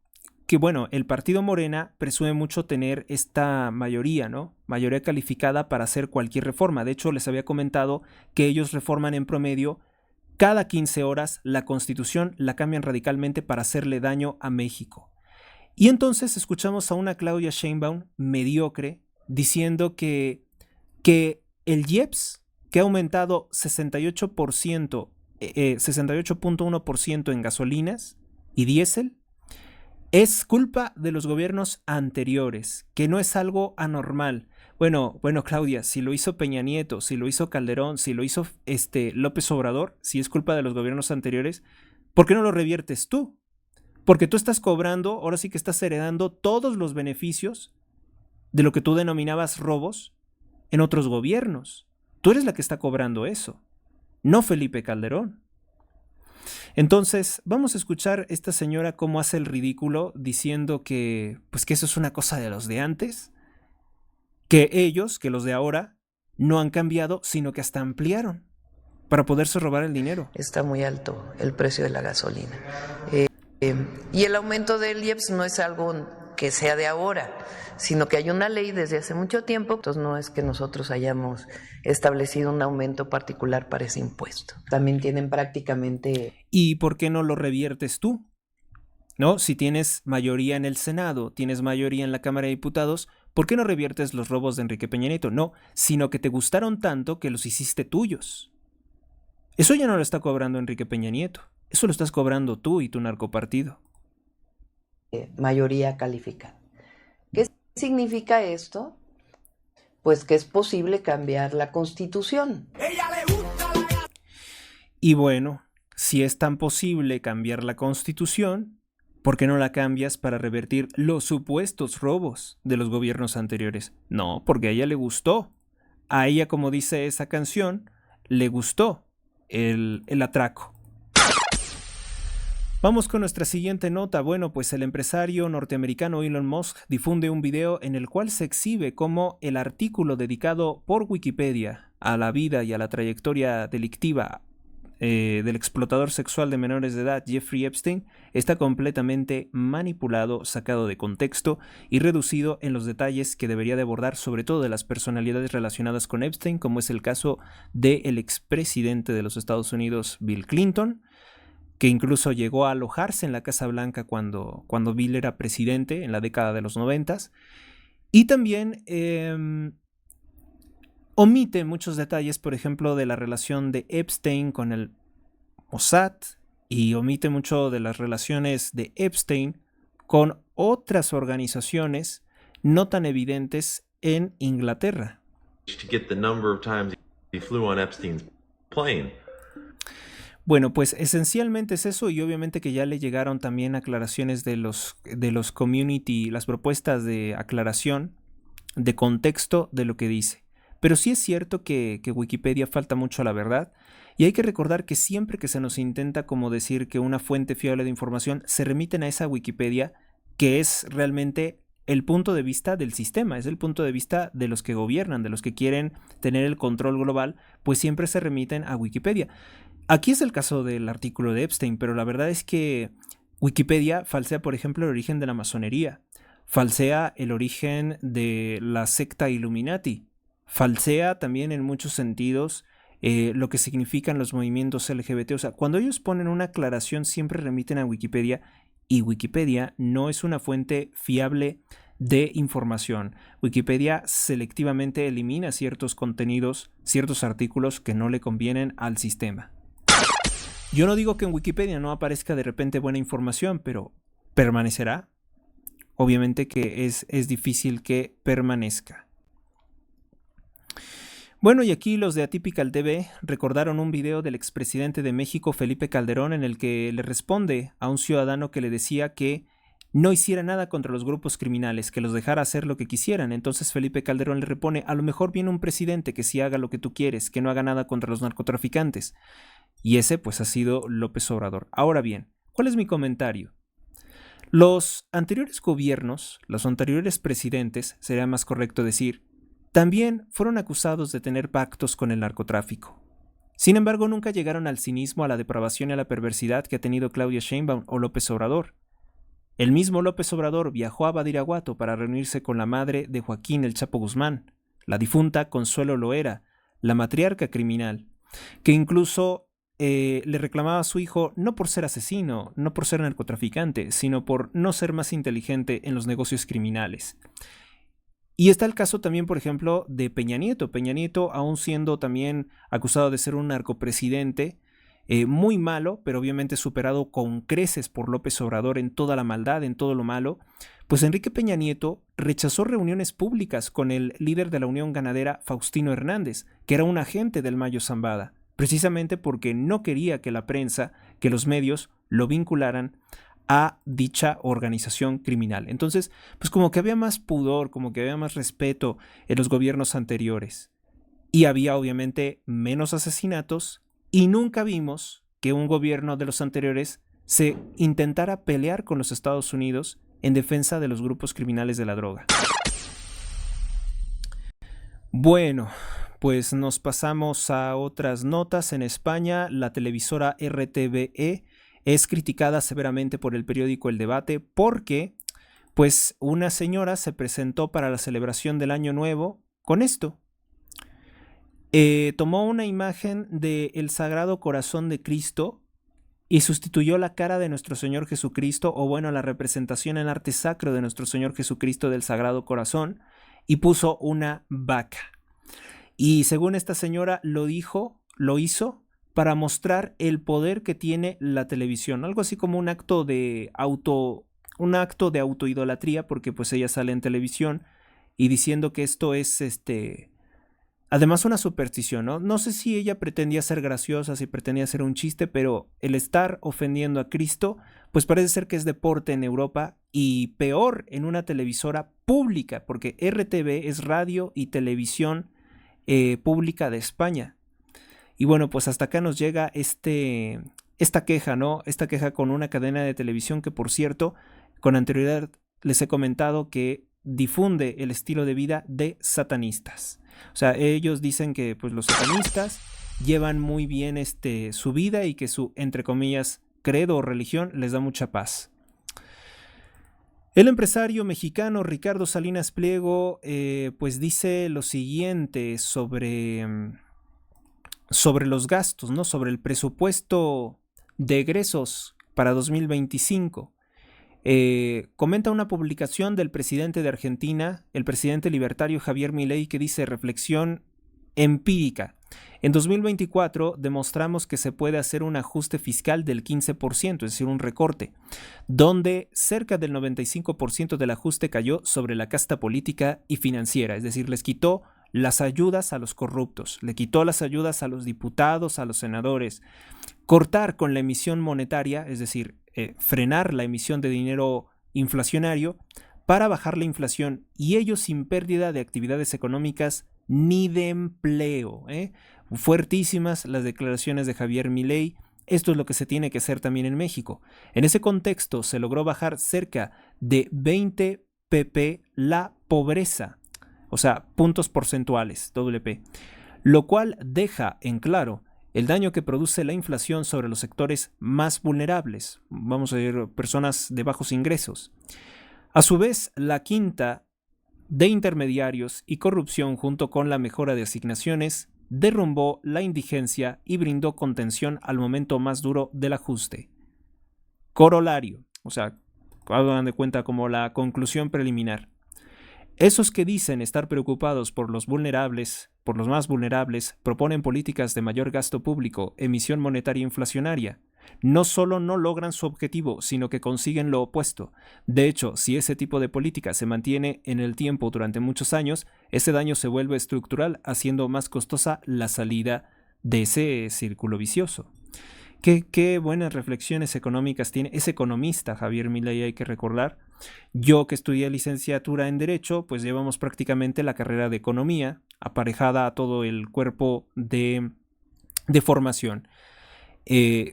bueno, el partido Morena presume mucho tener esta mayoría, ¿no? Mayoría calificada para hacer cualquier reforma. De hecho, les había comentado que ellos reforman en promedio cada 15 horas la Constitución, la cambian radicalmente para hacerle daño a México. Y entonces escuchamos a una Claudia Sheinbaum mediocre diciendo que el IEPS, que ha aumentado 68.1% en gasolinas y diésel, es culpa de los gobiernos anteriores, que no es algo anormal. Bueno, Claudia, si lo hizo Peña Nieto, si lo hizo Calderón, si lo hizo López Obrador, si es culpa de los gobiernos anteriores, ¿Por qué no lo reviertes tú? Porque tú estás cobrando, ahora sí que estás heredando todos los beneficios de lo que tú denominabas robos en otros gobiernos. Tú eres la que está cobrando eso, no Felipe Calderón. Entonces, vamos a escuchar esta señora cómo hace el ridículo diciendo que, pues que eso es una cosa de los de antes, que ellos, que los de ahora, no han cambiado, sino que hasta ampliaron para poderse robar el dinero. Está muy alto el precio de la gasolina. Y el aumento del IEPS no es algo que sea de ahora, sino que hay una ley desde hace mucho tiempo, entonces no es que nosotros hayamos establecido un aumento particular para ese impuesto. También tienen prácticamente... ¿Y por qué no lo reviertes tú? ¿No? Si tienes mayoría en el Senado, tienes mayoría en la Cámara de Diputados, ¿por qué no reviertes los robos de Enrique Peña Nieto? No, sino que te gustaron tanto que los hiciste tuyos. Eso ya no lo está cobrando Enrique Peña Nieto, eso lo estás cobrando tú y tu narcopartido. Mayoría calificada. ¿Qué significa esto? Pues que es posible cambiar la Constitución. Y bueno, si es tan posible cambiar la Constitución, ¿por qué no la cambias para revertir los supuestos robos de los gobiernos anteriores? No, porque a ella le gustó. A ella, como dice esa canción, le gustó el atraco. Vamos con nuestra siguiente nota. Bueno, pues el empresario norteamericano Elon Musk difunde un video en el cual se exhibe cómo el artículo dedicado por Wikipedia a la vida y a la trayectoria delictiva del explotador sexual de menores de edad Jeffrey Epstein está completamente manipulado, sacado de contexto y reducido en los detalles que debería de abordar, sobre todo de las personalidades relacionadas con Epstein, como es el caso del expresidente de los Estados Unidos, Bill Clinton, que incluso llegó a alojarse en la Casa Blanca cuando Bill era presidente en la década de los 90. Y también omite muchos detalles, por ejemplo, de la relación de Epstein con el Mossad, y omite mucho de las relaciones de Epstein con otras organizaciones no tan evidentes en Inglaterra. Bueno, pues esencialmente es eso, y obviamente que ya le llegaron también aclaraciones de los community, las propuestas de aclaración de contexto de lo que dice. Pero sí es cierto que Wikipedia falta mucho a la verdad, y hay que recordar que siempre que se nos intenta como decir que una fuente fiable de información, se remiten a esa Wikipedia, que es realmente el punto de vista del sistema, es el punto de vista de los que gobiernan, de los que quieren tener el control global, pues siempre se remiten a Wikipedia. Aquí es el caso del artículo de Epstein, pero la verdad es que Wikipedia falsea, por ejemplo, el origen de la masonería, falsea el origen de la secta Illuminati, falsea también en muchos sentidos lo que significan los movimientos LGBT. O sea, cuando ellos ponen una aclaración siempre remiten a Wikipedia, y Wikipedia no es una fuente fiable de información. Wikipedia selectivamente elimina ciertos contenidos, ciertos artículos que no le convienen al sistema. Yo no digo que en Wikipedia no aparezca de repente buena información, pero ¿permanecerá? Obviamente que es difícil que permanezca. Bueno, y aquí los de Atypical TV recordaron un video del expresidente de México, Felipe Calderón, en el que le responde a un ciudadano que le decía que no hiciera nada contra los grupos criminales, que los dejara hacer lo que quisieran. Entonces Felipe Calderón le repone: a lo mejor viene un presidente que sí haga lo que tú quieres, que no haga nada contra los narcotraficantes. Y ese pues ha sido López Obrador. Ahora bien, ¿cuál es mi comentario? Los anteriores gobiernos, los anteriores presidentes, sería más correcto decir, también fueron acusados de tener pactos con el narcotráfico. Sin embargo, nunca llegaron al cinismo, a la depravación y a la perversidad que ha tenido Claudia Sheinbaum o López Obrador. El mismo López Obrador viajó a Badiraguato para reunirse con la madre de Joaquín El Chapo Guzmán, la difunta Consuelo Loera, la matriarca criminal, que incluso le reclamaba a su hijo no por ser asesino, no por ser narcotraficante, sino por no ser más inteligente en los negocios criminales. Y está el caso también, por ejemplo, de Peña Nieto. Peña Nieto, aún siendo también acusado de ser un narcopresidente, muy malo, pero obviamente superado con creces por López Obrador en toda la maldad, en todo lo malo, pues Enrique Peña Nieto rechazó reuniones públicas con el líder de la Unión Ganadera, Faustino Hernández, que era un agente del Mayo Zambada, precisamente porque no quería que la prensa, que los medios lo vincularan a dicha organización criminal. Entonces, pues como que había más pudor, como que había más respeto en los gobiernos anteriores. Y había obviamente menos asesinatos y nunca vimos que un gobierno de los anteriores se intentara pelear con los Estados Unidos en defensa de los grupos criminales de la droga. Bueno, pues nos pasamos a otras notas. En España, la televisora RTVE es criticada severamente por el periódico El Debate porque, pues, una señora se presentó para la celebración del Año Nuevo con esto. Tomó una imagen del Sagrado Corazón de Cristo y sustituyó la cara de nuestro Señor Jesucristo, o bueno, la representación en arte sacro de nuestro Señor Jesucristo del Sagrado Corazón, y puso una vaca. Y según esta señora lo hizo para mostrar el poder que tiene la televisión, algo así como un acto de autoidolatría, porque pues ella sale en televisión y diciendo que esto es además una superstición, ¿no? No sé si ella pretendía ser graciosa, si pretendía hacer un chiste, pero el estar ofendiendo a Cristo, pues parece ser que es deporte en Europa y peor en una televisora pública, porque RTV es radio y televisión pública de España. Y bueno, pues hasta acá nos llega esta queja, ¿no? Esta queja con una cadena de televisión que, por cierto, con anterioridad les he comentado que difunde el estilo de vida de satanistas. O sea, ellos dicen que pues los satanistas llevan muy bien su vida y que su, entre comillas, credo o religión les da mucha paz. El empresario mexicano Ricardo Salinas Pliego pues dice lo siguiente sobre los gastos, ¿no? Sobre el presupuesto de egresos para 2025. Comenta una publicación del presidente de Argentina, el presidente libertario Javier Milei, que dice: reflexión empírica. En 2024 demostramos que se puede hacer un ajuste fiscal del 15%, es decir, un recorte, donde cerca del 95% del ajuste cayó sobre la casta política y financiera, es decir, les quitó las ayudas a los corruptos, le quitó las ayudas a los diputados, a los senadores, cortar con la emisión monetaria, es decir, frenar la emisión de dinero inflacionario para bajar la inflación, y ello sin pérdida de actividades económicas ni de empleo. Fuertísimas las declaraciones de Javier Milei. Esto es lo que se tiene que hacer también en México. En ese contexto se logró bajar cerca de 20 pp la pobreza, o sea, puntos porcentuales, WP, lo cual deja en claro el daño que produce la inflación sobre los sectores más vulnerables, vamos a decir, personas de bajos ingresos. A su vez, la quinta de intermediarios y corrupción, junto con la mejora de asignaciones, derrumbó la indigencia y brindó contención al momento más duro del ajuste. Corolario, o sea, hagan de cuenta como la conclusión preliminar. Esos que dicen estar preocupados por los vulnerables, por los más vulnerables, proponen políticas de mayor gasto público, emisión monetaria inflacionaria. No solo no logran su objetivo, sino que consiguen lo opuesto. De hecho, si ese tipo de política se mantiene en el tiempo durante muchos años, ese daño se vuelve estructural, haciendo más costosa la salida de ese círculo vicioso. Qué buenas reflexiones económicas tiene. Es economista Javier Milei, hay que recordar. Yo, que estudié licenciatura en Derecho, pues llevamos prácticamente la carrera de Economía aparejada a todo el cuerpo de formación.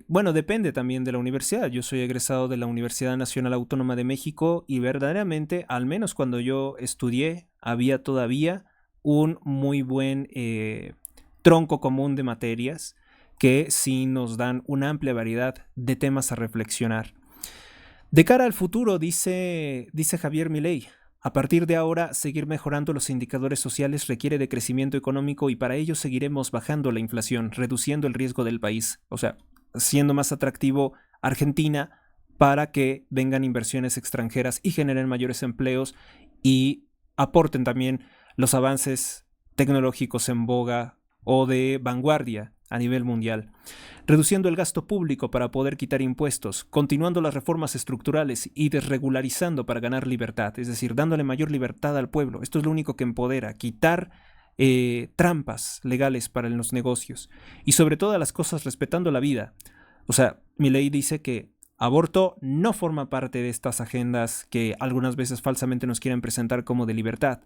Bueno, depende también de la universidad. Yo soy egresado de la Universidad Nacional Autónoma de México y verdaderamente, al menos cuando yo estudié, había todavía un muy buen tronco común de materias que sí nos dan una amplia variedad de temas a reflexionar. De cara al futuro, dice Javier Milei, a partir de ahora, seguir mejorando los indicadores sociales requiere de crecimiento económico y para ello seguiremos bajando la inflación, reduciendo el riesgo del país, o sea, siendo más atractivo Argentina para que vengan inversiones extranjeras y generen mayores empleos y aporten también los avances tecnológicos en boga o de vanguardia a nivel mundial, reduciendo el gasto público para poder quitar impuestos, continuando las reformas estructurales y desregularizando para ganar libertad, es decir, dándole mayor libertad al pueblo. Esto es lo único que empodera, quitar trampas legales para los negocios y sobre todas las cosas respetando la vida. O sea, Milei dice que Aborto no forma parte de estas agendas que algunas veces falsamente nos quieren presentar como de libertad.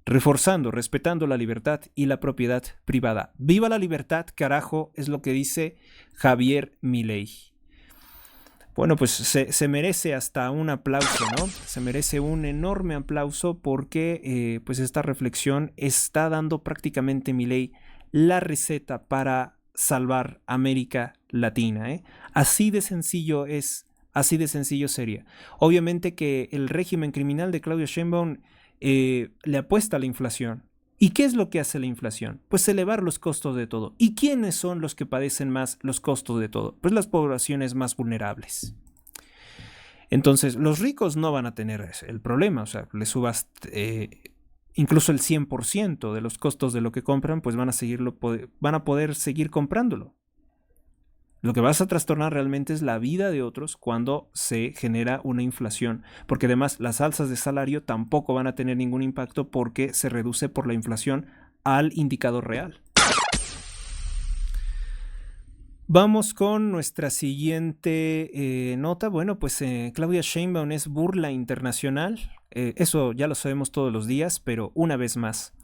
Reforzando, respetando la libertad y la propiedad privada. ¡Viva la libertad, carajo! Es lo que dice Javier Milei. Bueno, pues se merece hasta un aplauso, ¿no? Se merece un enorme aplauso porque pues esta reflexión está dando prácticamente Milei la receta para salvar América Latina, ¿eh? Así de sencillo es, así de sencillo sería. Obviamente que el régimen criminal de Claudia Sheinbaum le apuesta a la inflación. ¿Y qué es lo que hace la inflación? Pues elevar los costos de todo. ¿Y quiénes son los que padecen más los costos de todo? Pues las poblaciones más vulnerables. Entonces, los ricos no van a tener el problema, o sea, le subas incluso el 100% de los costos de lo que compran, pues van a poder seguir comprándolo. Lo que vas a trastornar realmente es la vida de otros cuando se genera una inflación, porque además las alzas de salario tampoco van a tener ningún impacto porque se reduce por la inflación al indicador real. Vamos con nuestra siguiente nota. Bueno, pues Claudia Sheinbaum es burla internacional. Eso ya lo sabemos todos los días, pero una vez más.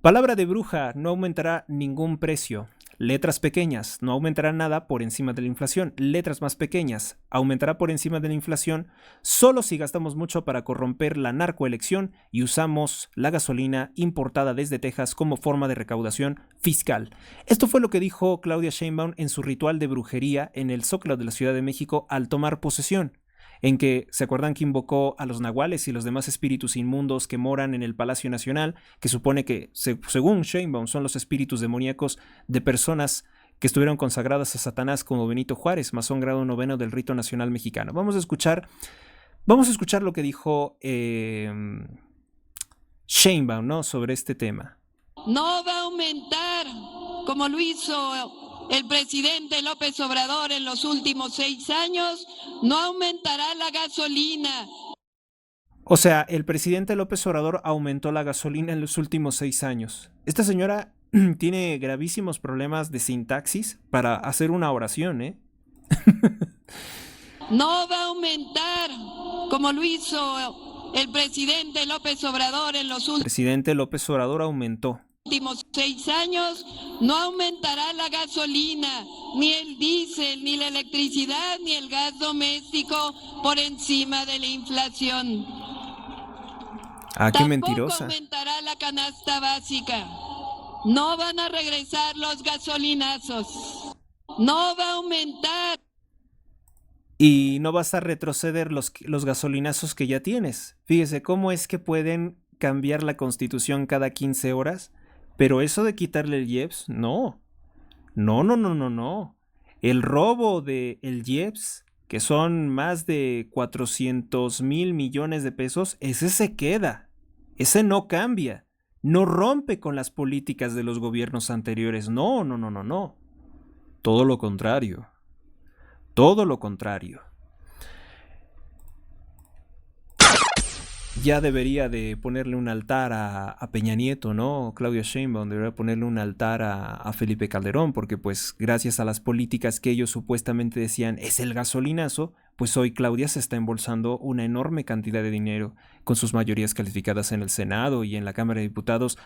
Palabra de bruja, no aumentará ningún precio. Letras pequeñas, no aumentará nada por encima de la inflación. Letras más pequeñas, aumentará por encima de la inflación solo si gastamos mucho para corromper la narcoelección y usamos la gasolina importada desde Texas como forma de recaudación fiscal. Esto fue lo que dijo Claudia Sheinbaum en su ritual de brujería en el Zócalo de la Ciudad de México al tomar posesión, en que, ¿se acuerdan que invocó a los nahuales y los demás espíritus inmundos que moran en el Palacio Nacional, que supone que, según Sheinbaum, son los espíritus demoníacos de personas que estuvieron consagradas a Satanás como Benito Juárez, masón grado 9 del rito nacional mexicano? Vamos a escuchar lo que dijo Sheinbaum, ¿no?, sobre este tema. No va a aumentar como lo hizo el presidente López Obrador en los últimos 6 años, no aumentará la gasolina. O sea, el presidente López Obrador aumentó la gasolina en los últimos 6 años. Esta señora tiene gravísimos problemas de sintaxis para hacer una oración, ¿eh? No va a aumentar como lo hizo el presidente López Obrador en los presidente López Obrador aumentó. Últimos 6 años, no aumentará la gasolina, ni el diésel, ni la electricidad, ni el gas doméstico por encima de la inflación. Ah, qué mentirosa. Tampoco aumentará la canasta básica. No van a regresar los gasolinazos. No va a aumentar. Y no vas a retroceder los gasolinazos que ya tienes. Fíjese cómo es que pueden cambiar la Constitución cada 15 horas. Pero eso de quitarle el IEPS, no. No. El robo del IEPS, que son más de 400,000 millones de pesos, ese se queda. Ese no cambia. No rompe con las políticas de los gobiernos anteriores. No. Todo lo contrario. Ya debería de ponerle un altar a Peña Nieto, ¿no? Claudia Sheinbaum debería ponerle un altar a Felipe Calderón, porque pues gracias a las políticas que ellos supuestamente decían es el gasolinazo, pues hoy Claudia se está embolsando una enorme cantidad de dinero con sus mayorías calificadas en el Senado y en la Cámara de Diputados.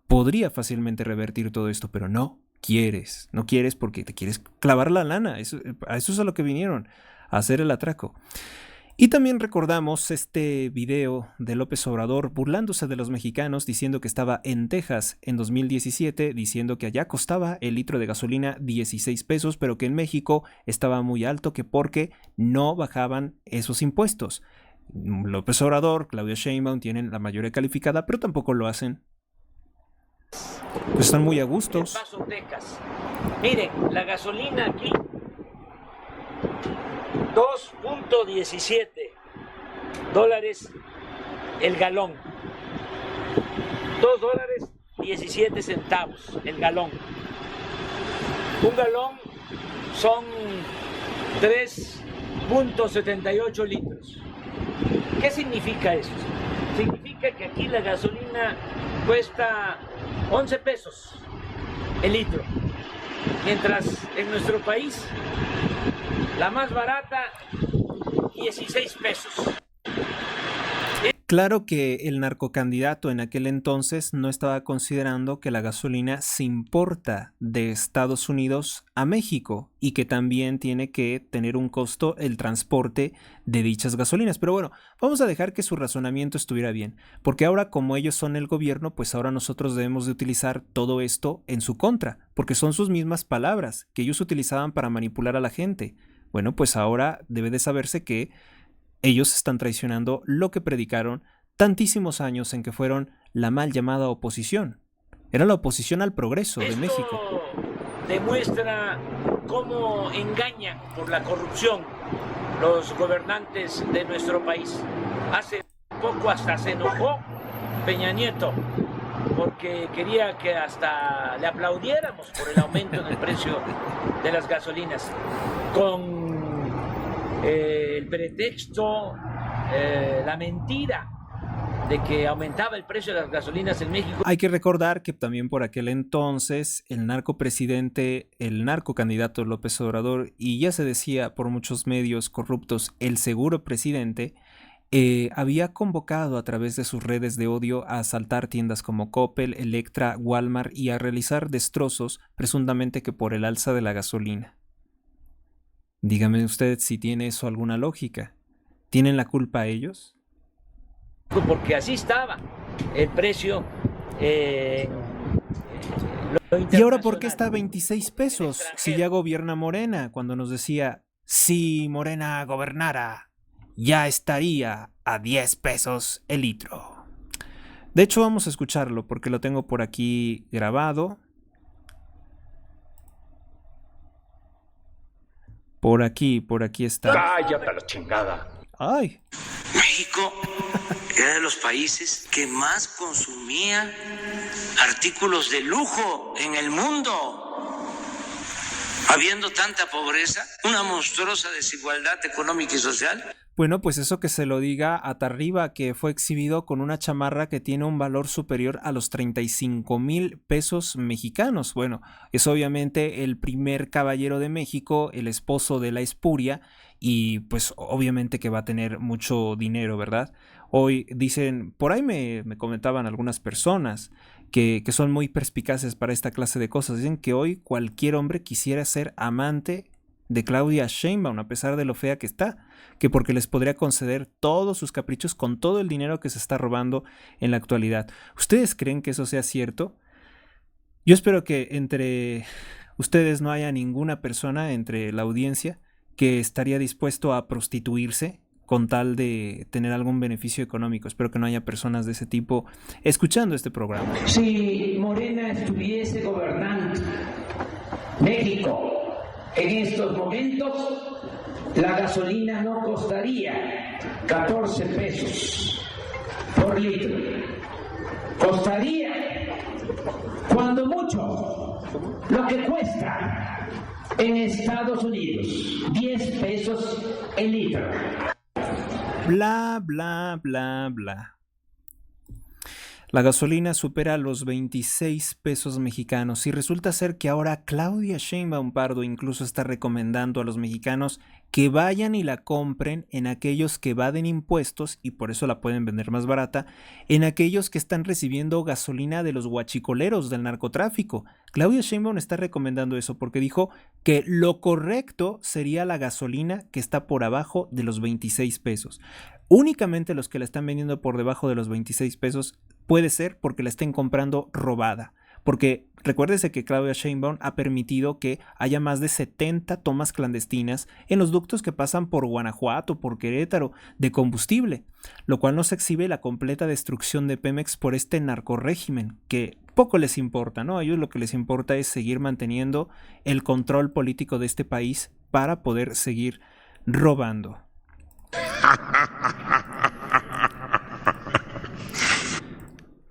Podría fácilmente revertir todo esto, pero no quieres porque te quieres clavar la lana. A eso es a lo que vinieron, a hacer el atraco. Y también recordamos este video de López Obrador burlándose de los mexicanos, diciendo que estaba en Texas en 2017, diciendo que allá costaba el litro de gasolina 16 pesos, pero que en México estaba muy alto, que porque no bajaban esos impuestos. López Obrador, Claudia Sheinbaum tienen la mayoría calificada, pero tampoco lo hacen. Pues están muy a gustos. El Paso, Texas. Miren, la gasolina aquí 2.17 dólares el galón. $2.17 el galón. Un galón son 3.78 litros. ¿Qué significa eso? Significa que aquí la gasolina cuesta 11 pesos el litro, mientras en nuestro país La más barata, 16 pesos. Claro que el narcocandidato en aquel entonces no estaba considerando que la gasolina se importa de Estados Unidos a México y que también tiene que tener un costo el transporte de dichas gasolinas. Pero bueno, vamos a dejar que su razonamiento estuviera bien, porque ahora como ellos son el gobierno, pues ahora nosotros debemos de utilizar todo esto en su contra, porque son sus mismas palabras que ellos utilizaban para manipular a la gente. Bueno, pues ahora debe de saberse que ellos están traicionando lo que predicaron tantísimos años en que fueron la mal llamada oposición. Era la oposición al progreso de México. Demuestra cómo engañan por la corrupción los gobernantes de nuestro país. Hace poco hasta se enojó Peña Nieto porque quería que hasta le aplaudiéramos por el aumento en el precio de las gasolinas. Con el pretexto, la mentira de que aumentaba el precio de las gasolinas en México. Hay que recordar que también por aquel entonces el narcopresidente, el narcocandidato López Obrador, y ya se decía por muchos medios corruptos, el seguro presidente, había convocado a través de sus redes de odio a asaltar tiendas como Coppel, Electra, Walmart y a realizar destrozos, presuntamente que por el alza de la gasolina. Dígame usted si tiene eso alguna lógica. ¿Tienen la culpa ellos? Porque así estaba el precio. ¿Y ahora por qué está a 26 pesos si ya gobierna Morena? Cuando nos decía, si Morena gobernara, ya estaría a 10 pesos el litro. De hecho, vamos a escucharlo porque lo tengo por aquí grabado. Por aquí está. ¡Cállate a la chingada! ¡Ay! México era de los países que más consumía artículos de lujo en el mundo. Habiendo tanta pobreza, una monstruosa desigualdad económica y social. Bueno, pues eso que se lo diga a Tarriba, que fue exhibido con una chamarra que tiene un valor superior a los 35,000 pesos mexicanos. Bueno, es obviamente el primer caballero de México, el esposo de la espuria, y pues obviamente que va a tener mucho dinero, ¿verdad? Hoy dicen, por ahí me comentaban algunas personas que son muy perspicaces para esta clase de cosas. Dicen que hoy cualquier hombre quisiera ser amante de Claudia Sheinbaum, a pesar de lo fea que está, que porque les podría conceder todos sus caprichos con todo el dinero que se está robando en la actualidad. ¿Ustedes creen que eso sea cierto? Yo espero que entre ustedes no haya ninguna persona entre la audiencia que estaría dispuesto a prostituirse con tal de tener algún beneficio económico. Espero que no haya personas de ese tipo escuchando este programa. Si Morena estuviese gobernando México en estos momentos, la gasolina no costaría 14 pesos por litro. Costaría, cuando mucho, lo que cuesta en Estados Unidos, 10 pesos el litro. Bla, bla, bla, bla. La gasolina supera los 26 pesos mexicanos y resulta ser que ahora Claudia Sheinbaum Pardo incluso está recomendando a los mexicanos que vayan y la compren en aquellos que evaden impuestos y por eso la pueden vender más barata, en aquellos que están recibiendo gasolina de los huachicoleros del narcotráfico. Claudia Sheinbaum está recomendando eso porque dijo que lo correcto sería la gasolina que está por abajo de los 26 pesos. Únicamente los que la están vendiendo por debajo de los 26 pesos puede ser porque la estén comprando robada. Porque recuérdese que Claudia Sheinbaum ha permitido que haya más de 70 tomas clandestinas en los ductos que pasan por Guanajuato, por Querétaro, de combustible, lo cual nos exhibe la completa destrucción de Pemex por este narcorrégimen, que poco les importa, ¿no? A ellos lo que les importa es seguir manteniendo el control político de este país para poder seguir robando.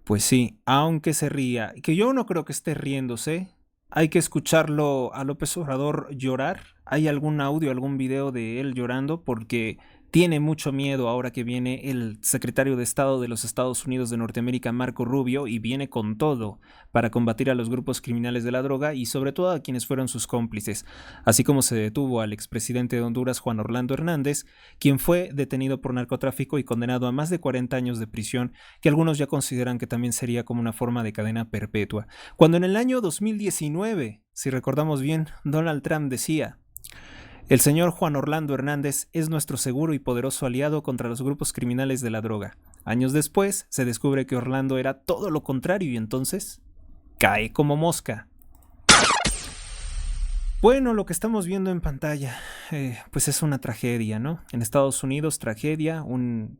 Pues sí, aunque se ría, que yo no creo que esté riéndose, hay que escucharlo a López Obrador llorar. ¿Hay algún audio, algún video de él llorando? Porque tiene mucho miedo ahora que viene el secretario de Estado de los Estados Unidos de Norteamérica, Marco Rubio, y viene con todo para combatir a los grupos criminales de la droga y sobre todo a quienes fueron sus cómplices, así como se detuvo al expresidente de Honduras, Juan Orlando Hernández, quien fue detenido por narcotráfico y condenado a más de 40 años de prisión, que algunos ya consideran que también sería como una forma de cadena perpetua. Cuando en el año 2019, si recordamos bien, Donald Trump decía: el señor Juan Orlando Hernández es nuestro seguro y poderoso aliado contra los grupos criminales de la droga. Años después, se descubre que Orlando era todo lo contrario y entonces cae como mosca. Bueno, lo que estamos viendo en pantalla, pues es una tragedia, ¿no? En Estados Unidos, tragedia, un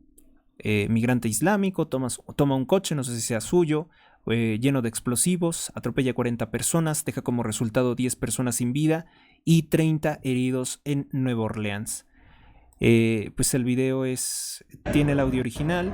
migrante islámico toma un coche, no sé si sea suyo, lleno de explosivos, atropella a 40 personas, deja como resultado 10 personas sin vida y 30 heridos en Nueva Orleans. Pues el video tiene el audio original.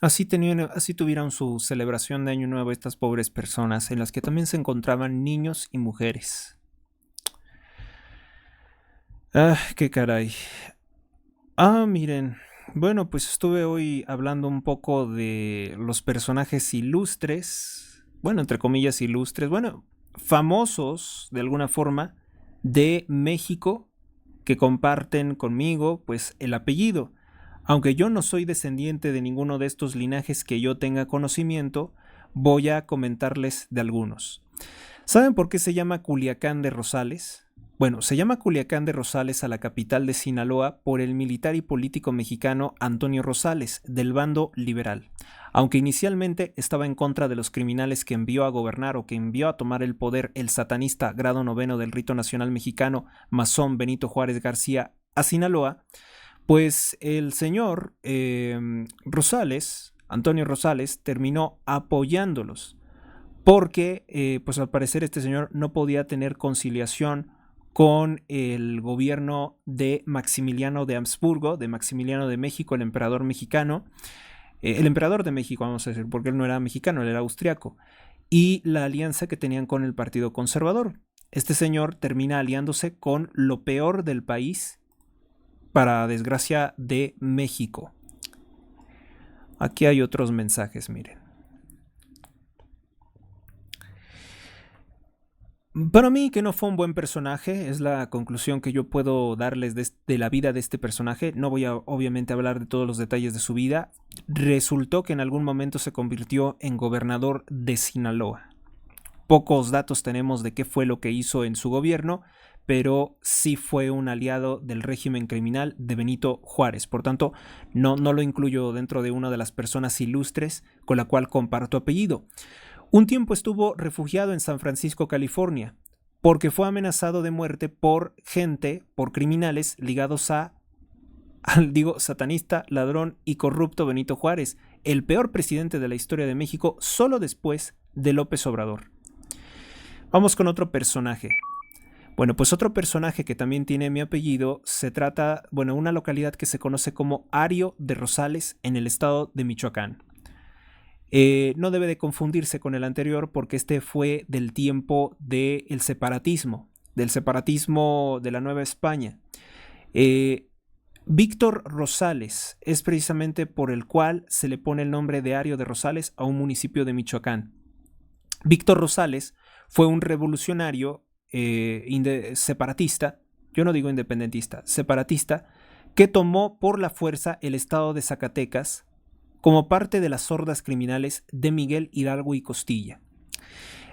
Así tuvieron su celebración de Año Nuevo estas pobres personas, en las que también se encontraban niños y mujeres. Ah, qué caray. Miren, bueno, pues estuve hoy hablando un poco de los personajes ilustres, bueno, entre comillas ilustres, bueno, famosos de alguna forma de México que comparten conmigo pues el apellido. Aunque yo no soy descendiente de ninguno de estos linajes que yo tenga conocimiento, voy a comentarles de algunos. ¿Saben por qué se llama Culiacán de Rosales? Bueno, se llama Culiacán de Rosales a la capital de Sinaloa por el militar y político mexicano Antonio Rosales, del bando liberal. Aunque inicialmente estaba en contra de los criminales que envió a gobernar o que envió a tomar el poder el satanista grado 9 del rito nacional mexicano, masón Benito Juárez García, a Sinaloa, pues el señor Antonio Rosales, terminó apoyándolos porque, pues al parecer este señor no podía tener conciliación con el gobierno de Maximiliano de Habsburgo, de Maximiliano de México, el emperador mexicano, el emperador de México, vamos a decir, porque él no era mexicano, él era austriaco, y la alianza que tenían con el Partido Conservador. Este señor termina aliándose con lo peor del país, para desgracia de México. Aquí hay otros mensajes, miren. Para mí que no fue un buen personaje, es la conclusión que yo puedo darles de la vida de este personaje. No voy a obviamente hablar de todos los detalles de su vida. Resultó que en algún momento se convirtió en gobernador de Sinaloa. Pocos datos tenemos de qué fue lo que hizo en su gobierno, pero sí fue un aliado del régimen criminal de Benito Juárez. Por tanto, no lo incluyo dentro de una de las personas ilustres con la cual comparto apellido. Un tiempo estuvo refugiado en San Francisco, California, porque fue amenazado de muerte por criminales ligados al satanista, ladrón y corrupto Benito Juárez, el peor presidente de la historia de México, solo después de López Obrador. Vamos con otro personaje. Bueno, pues otro personaje que también tiene mi apellido se trata, una localidad que se conoce como Ario de Rosales en el estado de Michoacán. No debe de confundirse con el anterior porque este fue del tiempo del separatismo de la Nueva España. Víctor Rosales es precisamente por el cual se le pone el nombre de Ario de Rosales a un municipio de Michoacán. Víctor Rosales fue un revolucionario separatista, yo no digo independentista, separatista, que tomó por la fuerza el estado de Zacatecas como parte de las hordas criminales de Miguel Hidalgo y Costilla.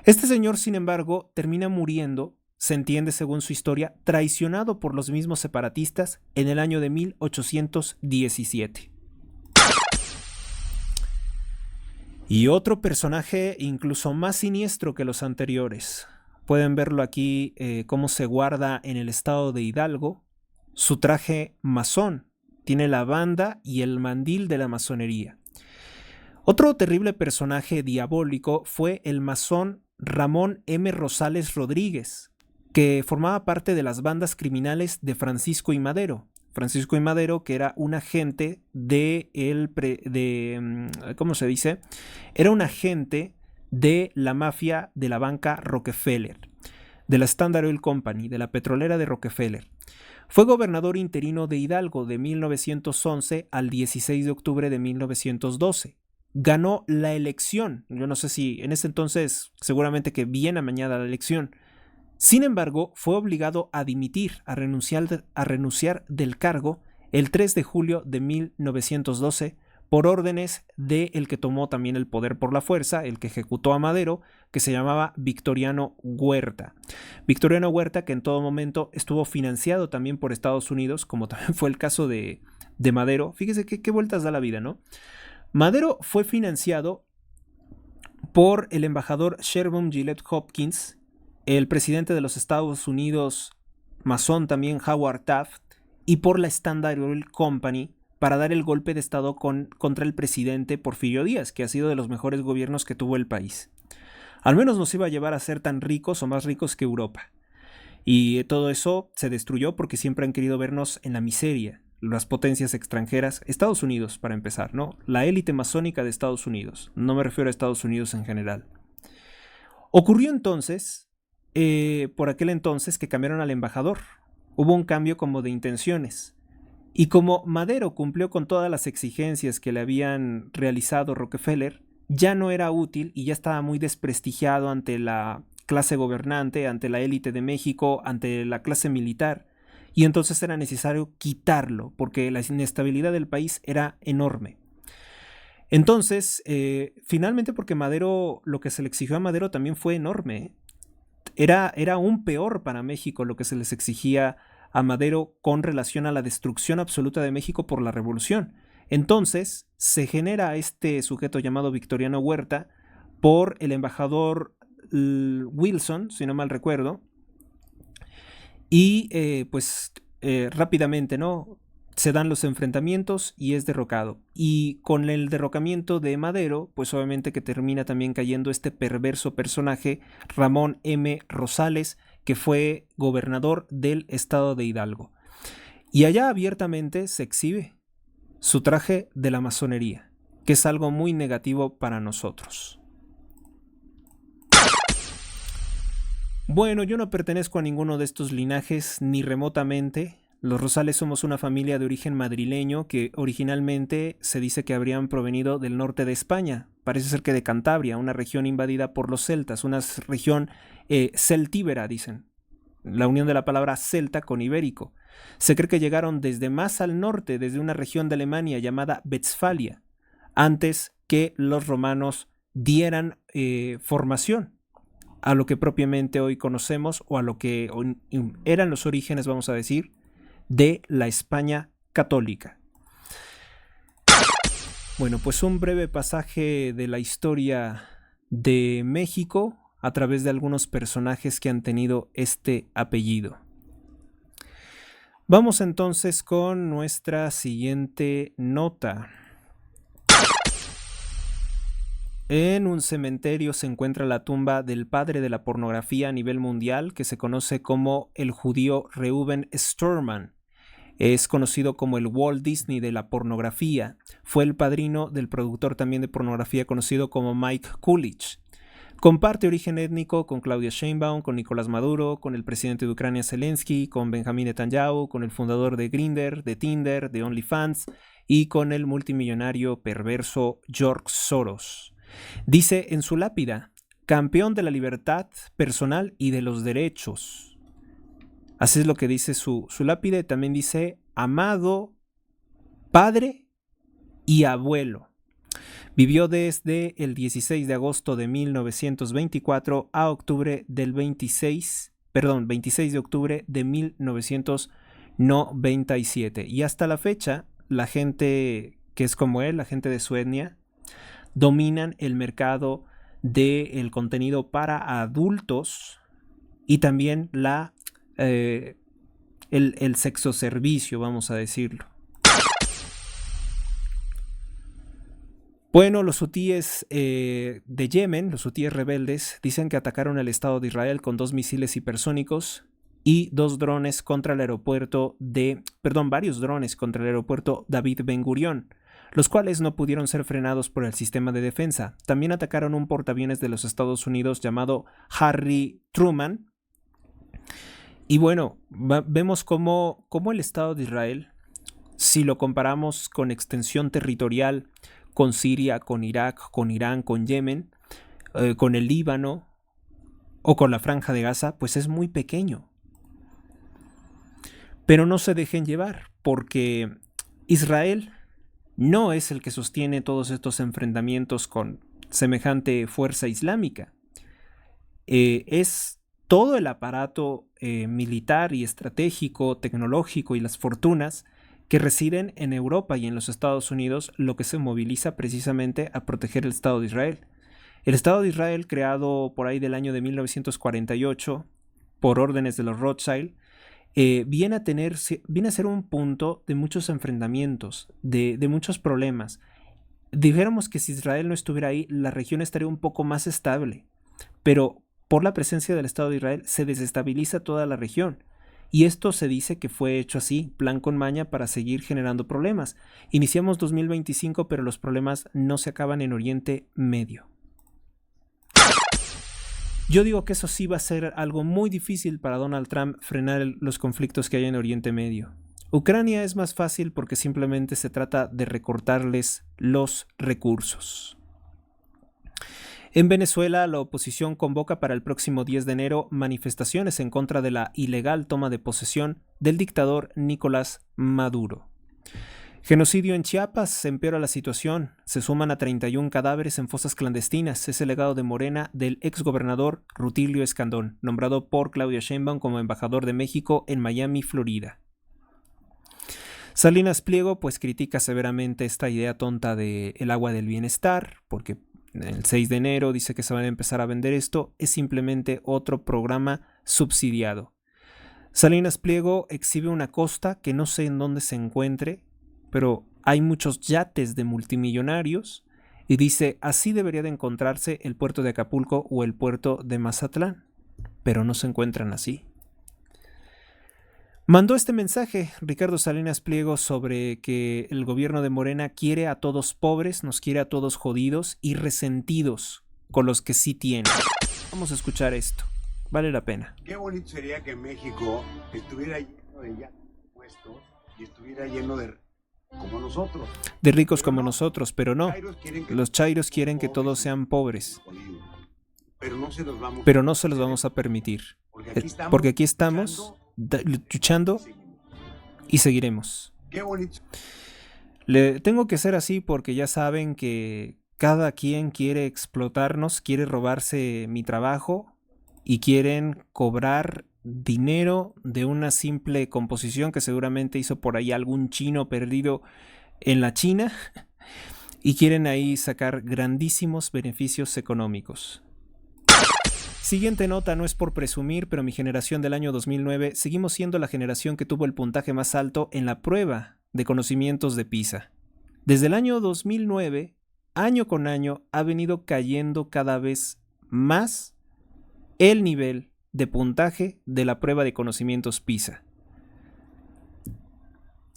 Este señor, sin embargo, termina muriendo, se entiende según su historia, traicionado por los mismos separatistas en el año de 1817. Y otro personaje incluso más siniestro que los anteriores. Pueden verlo aquí cómo se guarda en el estado de Hidalgo. Su traje masón tiene la banda y el mandil de la masonería. Otro terrible personaje diabólico fue el masón Ramón M. Rosales Rodríguez, que formaba parte de las bandas criminales de Francisco I. Madero. Francisco I. Madero, que era un agente ¿cómo se dice? Era un agente de la mafia de la banca Rockefeller, de la Standard Oil Company, de la petrolera de Rockefeller. Fue gobernador interino de Hidalgo de 1911 al 16 de octubre de 1912. Ganó la elección. Yo no sé si en ese entonces, seguramente que bien amañada la elección. Sin embargo, fue obligado a dimitir, a renunciar del cargo el 3 de julio de 1912 por órdenes de el que tomó también el poder por la fuerza, el que ejecutó a Madero, que se llamaba Victoriano Huerta. Victoriano Huerta, que en todo momento estuvo financiado también por Estados Unidos, como también fue el caso de Madero. Fíjese qué vueltas da la vida, ¿no? Madero fue financiado por el embajador Sherman Gillette Hopkins, el presidente de los Estados Unidos, masón también Howard Taft, y por la Standard Oil Company, para dar el golpe de estado contra el presidente Porfirio Díaz, que ha sido de los mejores gobiernos que tuvo el país. Al menos nos iba a llevar a ser tan ricos o más ricos que Europa. Y todo eso se destruyó porque siempre han querido vernos en la miseria. Las potencias extranjeras, Estados Unidos para empezar, ¿no? La élite masónica de Estados Unidos. No me refiero a Estados Unidos en general. Ocurrió entonces, por aquel entonces, que cambiaron al embajador. Hubo un cambio como de intenciones. Y como Madero cumplió con todas las exigencias que le habían realizado Rockefeller, ya no era útil y ya estaba muy desprestigiado ante la clase gobernante, ante la élite de México, ante la clase militar. Y entonces era necesario quitarlo, porque la inestabilidad del país era enorme. Entonces, finalmente, porque Madero, lo que se le exigió a Madero también fue enorme. Era aún peor para México lo que se les exigía a Madero con relación a la destrucción absoluta de México por la revolución. Entonces se genera este sujeto llamado Victoriano Huerta por el embajador Wilson, si no mal recuerdo, y rápidamente, ¿no? Se dan los enfrentamientos y es derrocado. Y con el derrocamiento de Madero, pues obviamente que termina también cayendo este perverso personaje, Ramón M. Rosales, que fue gobernador del estado de Hidalgo. Y allá abiertamente se exhibe su traje de la masonería, que es algo muy negativo para nosotros. Bueno, yo no pertenezco a ninguno de estos linajes ni remotamente. Los Rosales somos una familia de origen madrileño que originalmente se dice que habrían provenido del norte de España. Parece ser que de Cantabria, una región invadida por los celtas, una región celtíbera, dicen. La unión de la palabra celta con ibérico. Se cree que llegaron desde más al norte, desde una región de Alemania llamada Westfalia, antes que los romanos dieran formación a lo que propiamente hoy conocemos o a lo que eran los orígenes, vamos a decir, de la España católica. Bueno, pues un breve pasaje de la historia de México a través de algunos personajes que han tenido este apellido. Vamos entonces con nuestra siguiente nota. En un cementerio se encuentra la tumba del padre de la pornografía a nivel mundial, que se conoce como el judío Reuben Sturman. Es conocido como el Walt Disney de la pornografía. Fue el padrino del productor también de pornografía conocido como Mike Coolidge. Comparte origen étnico con Claudia Sheinbaum, con Nicolás Maduro, con el presidente de Ucrania Zelensky, con Benjamín Netanyahu, con el fundador de Grindr, de Tinder, de OnlyFans y con el multimillonario perverso George Soros. Dice en su lápida: campeón de la libertad personal y de los derechos. Así es lo que dice su lápida. También dice amado padre y abuelo. Vivió desde el 16 de agosto de 1924 a 26 de octubre de 1997. Y hasta la fecha, la gente que es como él, la gente de su etnia, dominan el mercado del contenido para adultos y también el sexo servicio, vamos a decirlo. Bueno, los hutíes de Yemen, los hutíes rebeldes, dicen que atacaron el Estado de Israel con 2 misiles hipersónicos y varios drones contra el aeropuerto David Ben Gurion, los cuales no pudieron ser frenados por el sistema de defensa. También atacaron un portaaviones de los Estados Unidos llamado Harry Truman. Y bueno, vemos cómo el Estado de Israel, si lo comparamos con extensión territorial, con Siria, con Irak, con Irán, con Yemen, con el Líbano o con la Franja de Gaza, pues es muy pequeño. Pero no se dejen llevar, porque Israel no es el que sostiene todos estos enfrentamientos con semejante fuerza islámica. Es todo el aparato militar y estratégico, tecnológico y las fortunas que residen en Europa y en los Estados Unidos lo que se moviliza precisamente a proteger el Estado de Israel. El Estado de Israel, creado por ahí del año de 1948 por órdenes de los Rothschild, viene a ser un punto de muchos enfrentamientos, de muchos problemas. Dijéramos que si Israel no estuviera ahí, la región estaría un poco más estable, pero por la presencia del Estado de Israel se desestabiliza toda la región. Y esto se dice que fue hecho así, plan con maña, para seguir generando problemas. Iniciamos 2025, pero los problemas no se acaban en Oriente Medio. Yo digo que eso sí va a ser algo muy difícil para Donald Trump, frenar los conflictos que hay en Oriente Medio. Ucrania es más fácil porque simplemente se trata de recortarles los recursos. En Venezuela, la oposición convoca para el próximo 10 de enero manifestaciones en contra de la ilegal toma de posesión del dictador Nicolás Maduro. Genocidio en Chiapas, se empeora la situación. Se suman a 31 cadáveres en fosas clandestinas. Es el legado de Morena del exgobernador Rutilio Escandón, nombrado por Claudia Sheinbaum como embajador de México en Miami, Florida. Salinas Pliego pues critica severamente esta idea tonta del agua del bienestar, porque el 6 de enero dice que se van a empezar a vender esto. Es simplemente otro programa subsidiado. Salinas Pliego exhibe una costa que no sé en dónde se encuentre, pero hay muchos yates de multimillonarios y dice, así debería de encontrarse el puerto de Acapulco o el puerto de Mazatlán, pero no se encuentran así. Mandó este mensaje Ricardo Salinas Pliego sobre que el gobierno de Morena quiere a todos pobres, nos quiere a todos jodidos y resentidos con los que sí tienen. Vamos a escuchar esto, vale la pena. Qué bonito sería que México estuviera lleno de yates puestos y estuviera lleno de como nosotros. De ricos como nosotros, pero no. Los chairos quieren que todos sean pobres. Pero no se los vamos a permitir. Porque aquí estamos luchando y seguiremos. Qué bonito. Tengo que ser así porque ya saben que cada quien quiere explotarnos, quiere robarse mi trabajo y quieren cobrar dinero de una simple composición que seguramente hizo por ahí algún chino perdido en la China y quieren ahí sacar grandísimos beneficios económicos. Siguiente nota, no es por presumir, pero mi generación del año 2009 seguimos siendo la generación que tuvo el puntaje más alto en la prueba de conocimientos de PISA. Desde el año 2009, año con año, ha venido cayendo cada vez más el nivel de puntaje de la prueba de conocimientos PISA.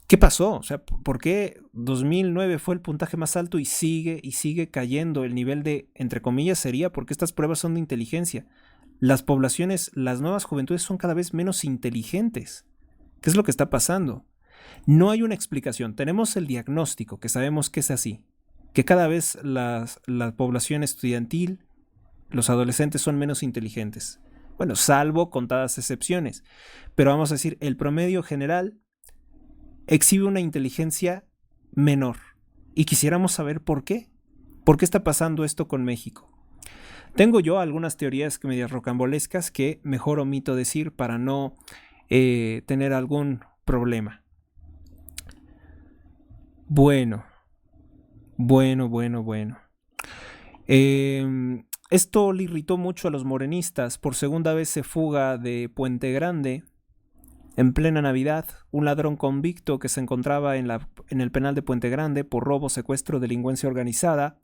¿Qué pasó? O sea, ¿por qué 2009 fue el puntaje más alto y sigue cayendo el nivel de, entre comillas, sería porque estas pruebas son de inteligencia? Las poblaciones, las nuevas juventudes son cada vez menos inteligentes. ¿Qué es lo que está pasando? No hay una explicación. Tenemos el diagnóstico, que sabemos que es así, que cada vez la población estudiantil, los adolescentes son menos inteligentes. Bueno, salvo contadas excepciones. Pero vamos a decir, el promedio general exhibe una inteligencia menor. Y quisiéramos saber por qué. ¿Por qué está pasando esto con México? Tengo yo algunas teorías medias rocambolescas que mejor omito decir para no tener algún problema. Bueno. Esto le irritó mucho a los morenistas. Por segunda vez se fuga de Puente Grande En plena Navidad, un ladrón convicto que se encontraba en el penal de Puente Grande por robo, secuestro, delincuencia organizada,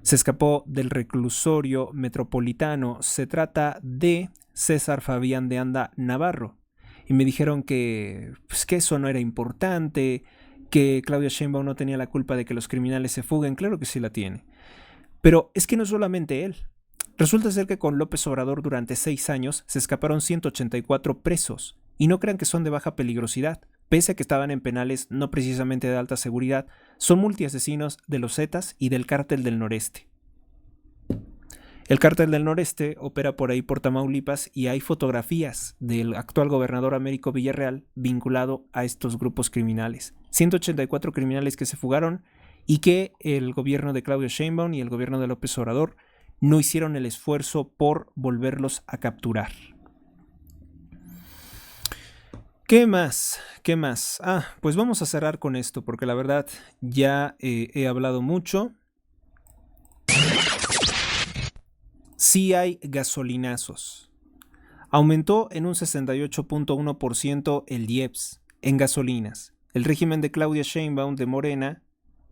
se escapó del reclusorio metropolitano. Se trata de César Fabián de Anda Navarro. Y me dijeron que eso no era importante, que Claudia Sheinbaum no tenía la culpa de que los criminales se fuguen. Claro que sí la tiene. Pero es que no solamente él. Resulta ser que con López Obrador durante 6 años se escaparon 184 presos. Y no crean que son de baja peligrosidad. Pese a que estaban en penales no precisamente de alta seguridad, son multiasesinos de los Zetas y del Cártel del Noreste. El Cártel del Noreste opera por ahí por Tamaulipas y hay fotografías del actual gobernador Américo Villarreal vinculado a estos grupos criminales. 184 criminales que se fugaron y que el gobierno de Claudia Sheinbaum y el gobierno de López Obrador no hicieron el esfuerzo por volverlos a capturar. ¿Qué más? Pues vamos a cerrar con esto porque la verdad ya he hablado mucho. Sí hay gasolinazos. Aumentó en un 68.1% el IEPS en gasolinas. El régimen de Claudia Sheinbaum de Morena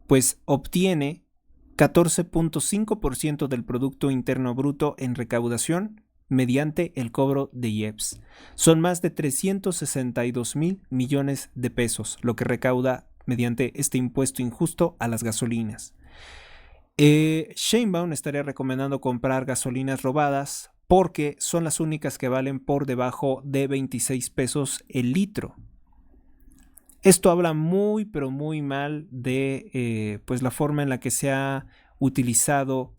pues obtiene 14.5% del Producto Interno Bruto en recaudación mediante el cobro de IEPS. Son más de 362 mil millones de pesos lo que recauda mediante este impuesto injusto a las gasolinas. Sheinbaum estaría recomendando comprar gasolinas robadas porque son las únicas que valen por debajo de 26 pesos el litro. Esto habla muy pero muy mal de pues la forma en la que se ha utilizado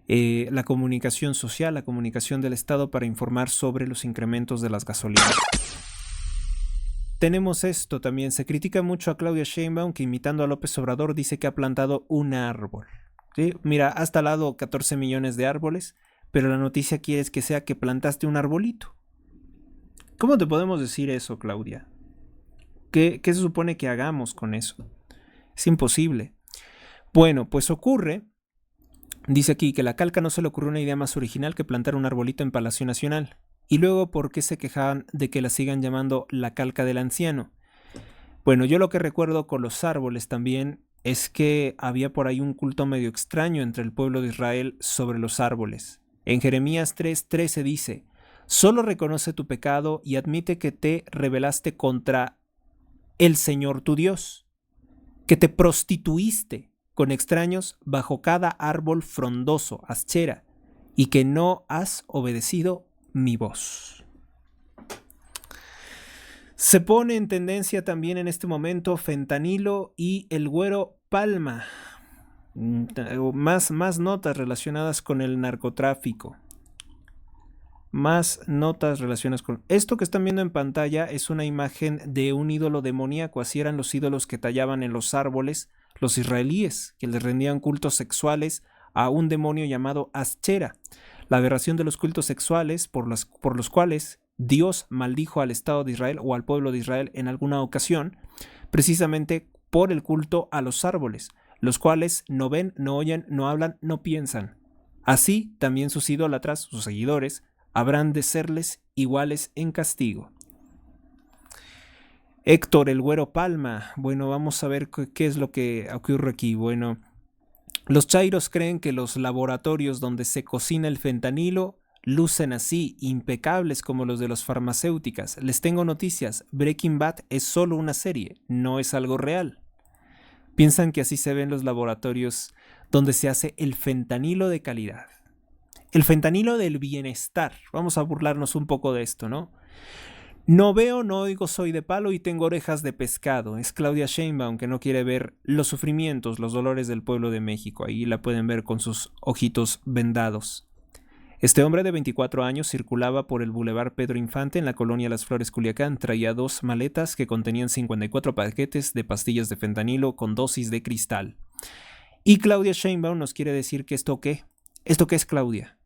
la comunicación social, la comunicación del Estado para informar sobre los incrementos de las gasolinas. Tenemos esto también, se critica mucho a Claudia Sheinbaum que imitando a López Obrador dice que ha plantado un árbol. ¿Sí? Mira, has talado 14 millones de árboles, pero la noticia quieres que sea que plantaste un arbolito. ¿Cómo te podemos decir eso, Claudia? ¿Qué se supone que hagamos con eso? Es imposible. Bueno, pues ocurre, dice aquí que la Calca no se le ocurrió una idea más original que plantar un arbolito en Palacio Nacional. Y luego, ¿por qué se quejaban de que la sigan llamando la Calca del Anciano? Bueno, yo lo que recuerdo con los árboles también es que había por ahí un culto medio extraño entre el pueblo de Israel sobre los árboles. En Jeremías 3:13 dice: solo reconoce tu pecado y admite que te rebelaste contra el Señor tu Dios, que te prostituiste con extraños bajo cada árbol frondoso, Aschera, y que no has obedecido mi voz. Se pone en tendencia también en este momento fentanilo y el güero palma. Más notas relacionadas con el narcotráfico. Más notas relacionadas con... Esto que están viendo en pantalla es una imagen de un ídolo demoníaco. Así eran los ídolos que tallaban en los árboles los israelíes, que les rendían cultos sexuales a un demonio llamado Aschera. La aberración de los cultos sexuales por los cuales Dios maldijo al Estado de Israel o al pueblo de Israel en alguna ocasión, precisamente por el culto a los árboles, los cuales no ven, no oyen, no hablan, no piensan. Así también sus idólatras, sus seguidores, habrán de serles iguales en castigo. Héctor el Güero Palma. Bueno, vamos a ver qué es lo que ocurre aquí. Bueno, los chairos creen que los laboratorios donde se cocina el fentanilo lucen así, impecables como los de las farmacéuticas. Les tengo noticias, Breaking Bad es solo una serie, no es algo real. Piensan que así se ven los laboratorios donde se hace el fentanilo de calidad. El fentanilo del bienestar. Vamos a burlarnos un poco de esto, ¿no? No veo, no oigo, soy de palo y tengo orejas de pescado. Es Claudia Sheinbaum que no quiere ver los sufrimientos, los dolores del pueblo de México. Ahí la pueden ver con sus ojitos vendados. Este hombre de 24 años circulaba por el Boulevard Pedro Infante en la colonia Las Flores, Culiacán. Traía 2 maletas que contenían 54 paquetes de pastillas de fentanilo con dosis de cristal. Y Claudia Sheinbaum nos quiere decir que ¿esto qué? ¿Esto qué es, Claudia?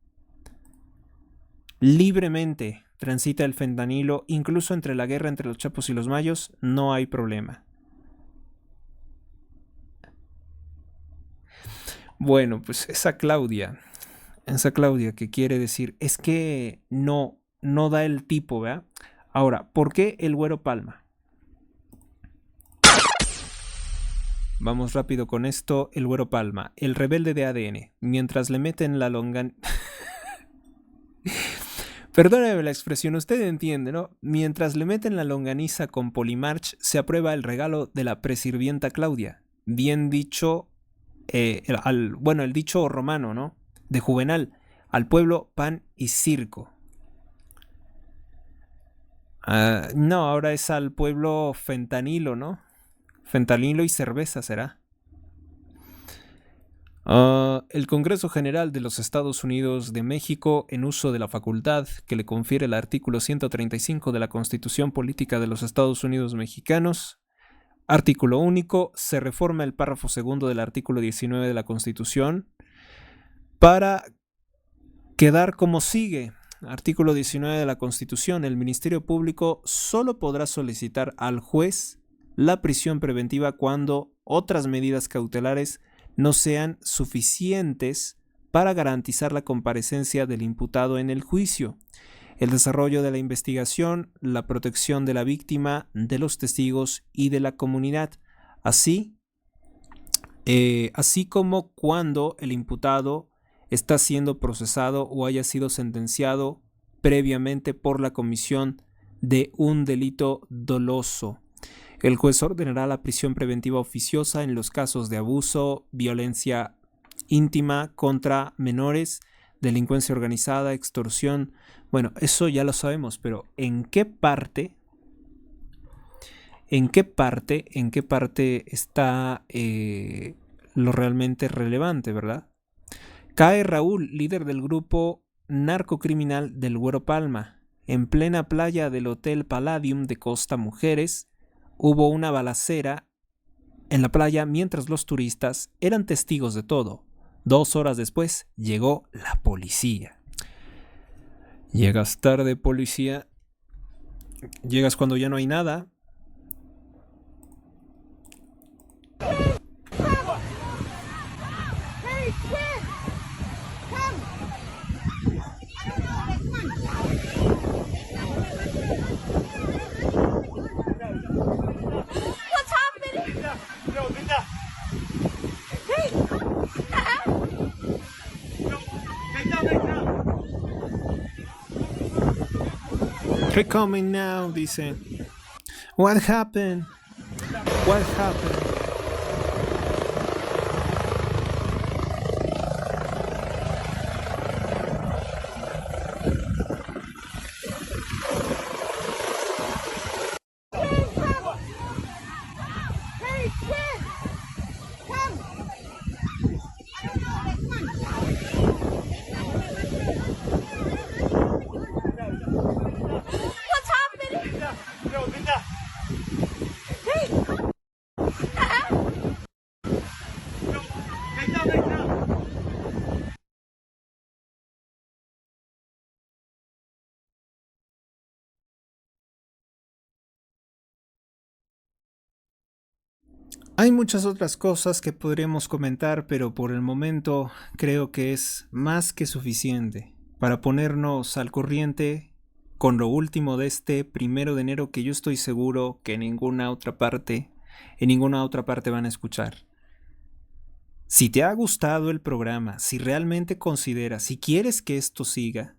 Libremente transita el fentanilo, incluso entre la guerra entre los Chapos y los Mayos, no hay problema. Bueno, pues esa Claudia que quiere decir, es que no da el tipo, ¿verdad? Ahora, ¿por qué el Güero Palma? Vamos rápido con esto. El Güero Palma, el rebelde de ADN, mientras le meten la Perdóneme la expresión, usted entiende, ¿no? Mientras le meten la longaniza con Polimarch, se aprueba el regalo de la presirvienta Claudia. Bien dicho, el dicho romano, ¿no? De Juvenal, al pueblo pan y circo. No, ahora es al pueblo fentanilo, ¿no? Fentanilo y cerveza será. El Congreso General de los Estados Unidos de México, en uso de la facultad que le confiere el artículo 135 de la Constitución Política de los Estados Unidos Mexicanos, artículo único, se reforma el párrafo segundo del artículo 19 de la Constitución para quedar como sigue. Artículo 19 de la Constitución, el Ministerio Público solo podrá solicitar al juez la prisión preventiva cuando otras medidas cautelares no sean suficientes para garantizar la comparecencia del imputado en el juicio, el desarrollo de la investigación, la protección de la víctima, de los testigos y de la comunidad, así como cuando el imputado está siendo procesado o haya sido sentenciado previamente por la comisión de un delito doloso. El juez ordenará la prisión preventiva oficiosa en los casos de abuso, violencia íntima contra menores, delincuencia organizada, extorsión. Bueno, eso ya lo sabemos, pero ¿en qué parte está lo realmente relevante, verdad? Cae Raúl, líder del grupo narcocriminal del Güero Palma. En plena playa del Hotel Palladium de Costa Mujeres, hubo una balacera en la playa mientras los turistas eran testigos de todo. 2 horas después llegó la policía. Llegas tarde, policía. Llegas cuando ya no hay nada. They're coming now, dice. What happened? What happened? Hay muchas otras cosas que podríamos comentar, pero por el momento creo que es más que suficiente para ponernos al corriente con lo último de este 1 de enero, que yo estoy seguro que en ninguna otra parte van a escuchar. Si te ha gustado el programa, si realmente consideras, si quieres que esto siga,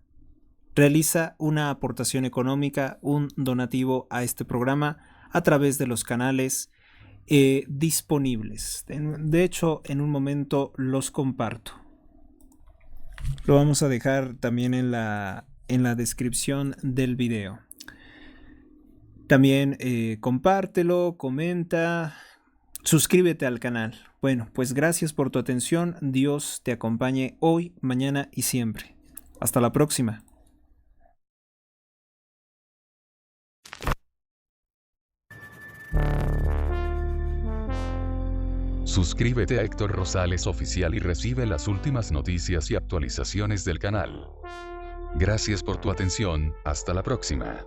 realiza una aportación económica, un donativo a este programa a través de los canales disponibles. De hecho, en un momento los comparto. Lo vamos a dejar también en la descripción del video. También compártelo, comenta, suscríbete al canal. Bueno, pues gracias por tu atención. Dios te acompañe hoy, mañana y siempre. Hasta la próxima. Suscríbete a Héctor Rosales Oficial y recibe las últimas noticias y actualizaciones del canal. Gracias por tu atención, hasta la próxima.